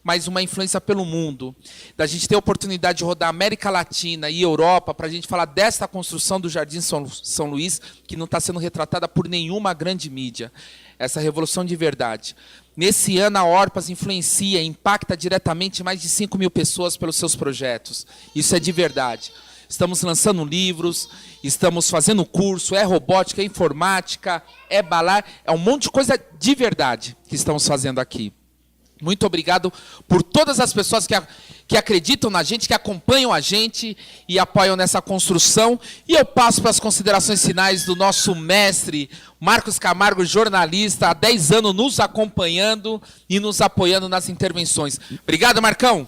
mas uma influência pelo mundo. Da gente ter a oportunidade de rodar América Latina e Europa para a gente falar desta construção do Jardim São Luís, que não está sendo retratada por nenhuma grande mídia. Essa revolução de verdade. Nesse ano, a Orpas influencia, impacta diretamente mais de 5.000 pessoas pelos seus projetos. Isso é de verdade. Estamos lançando livros, estamos fazendo curso, é robótica, é informática, é balar, é um monte de coisa de verdade que estamos fazendo aqui. Muito obrigado por todas as pessoas que acreditam na gente, que acompanham a gente e apoiam nessa construção. E eu passo para as considerações finais do nosso mestre, Marcos Camargo, jornalista, há 10 anos nos acompanhando e nos apoiando nas intervenções. Obrigado, Marcão.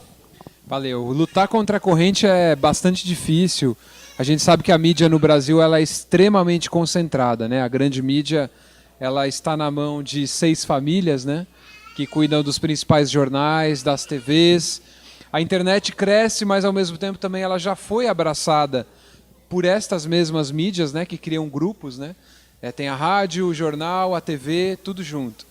Valeu. Lutar contra a corrente é bastante difícil. A gente sabe que a mídia no Brasil ela é extremamente concentrada, né? A grande mídia ela está na mão de 6 famílias, né? Que cuidam dos principais jornais, das TVs. A internet cresce, mas ao mesmo tempo também ela já foi abraçada por estas mesmas mídias, né, que criam grupos, né? Tem a rádio, o jornal, a TV, tudo junto.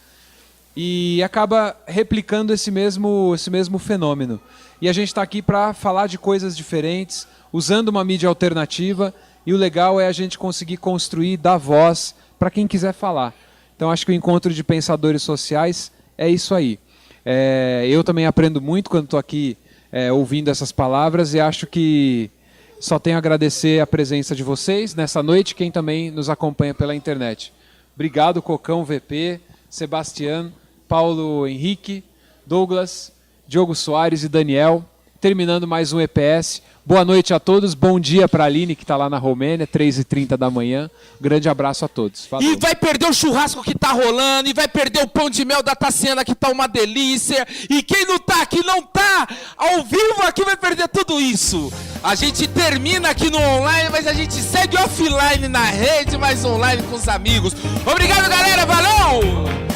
E acaba replicando esse mesmo fenômeno. E a gente está aqui para falar de coisas diferentes, usando uma mídia alternativa, e o legal é a gente conseguir construir, dar voz para quem quiser falar. Então acho que o encontro de pensadores sociais é isso aí. Eu também aprendo muito quando estou aqui ouvindo essas palavras e acho que só tenho a agradecer a presença de vocês nessa noite, quem também nos acompanha pela internet. Obrigado, Cocão, VP, Sebastião, Paulo Henrique, Douglas, Diogo Soares e Daniel. Terminando mais um EPS. Boa noite a todos, bom dia para a Aline, que está lá na Romênia, 3h30 da manhã. Grande abraço a todos. Valeu. E vai perder o churrasco que tá rolando, e vai perder o pão de mel da Tassiana, que tá uma delícia. E quem não tá aqui, não tá ao vivo aqui, vai perder tudo isso. A gente termina aqui no online, mas a gente segue offline na rede, mas online com os amigos. Obrigado, galera, valeu!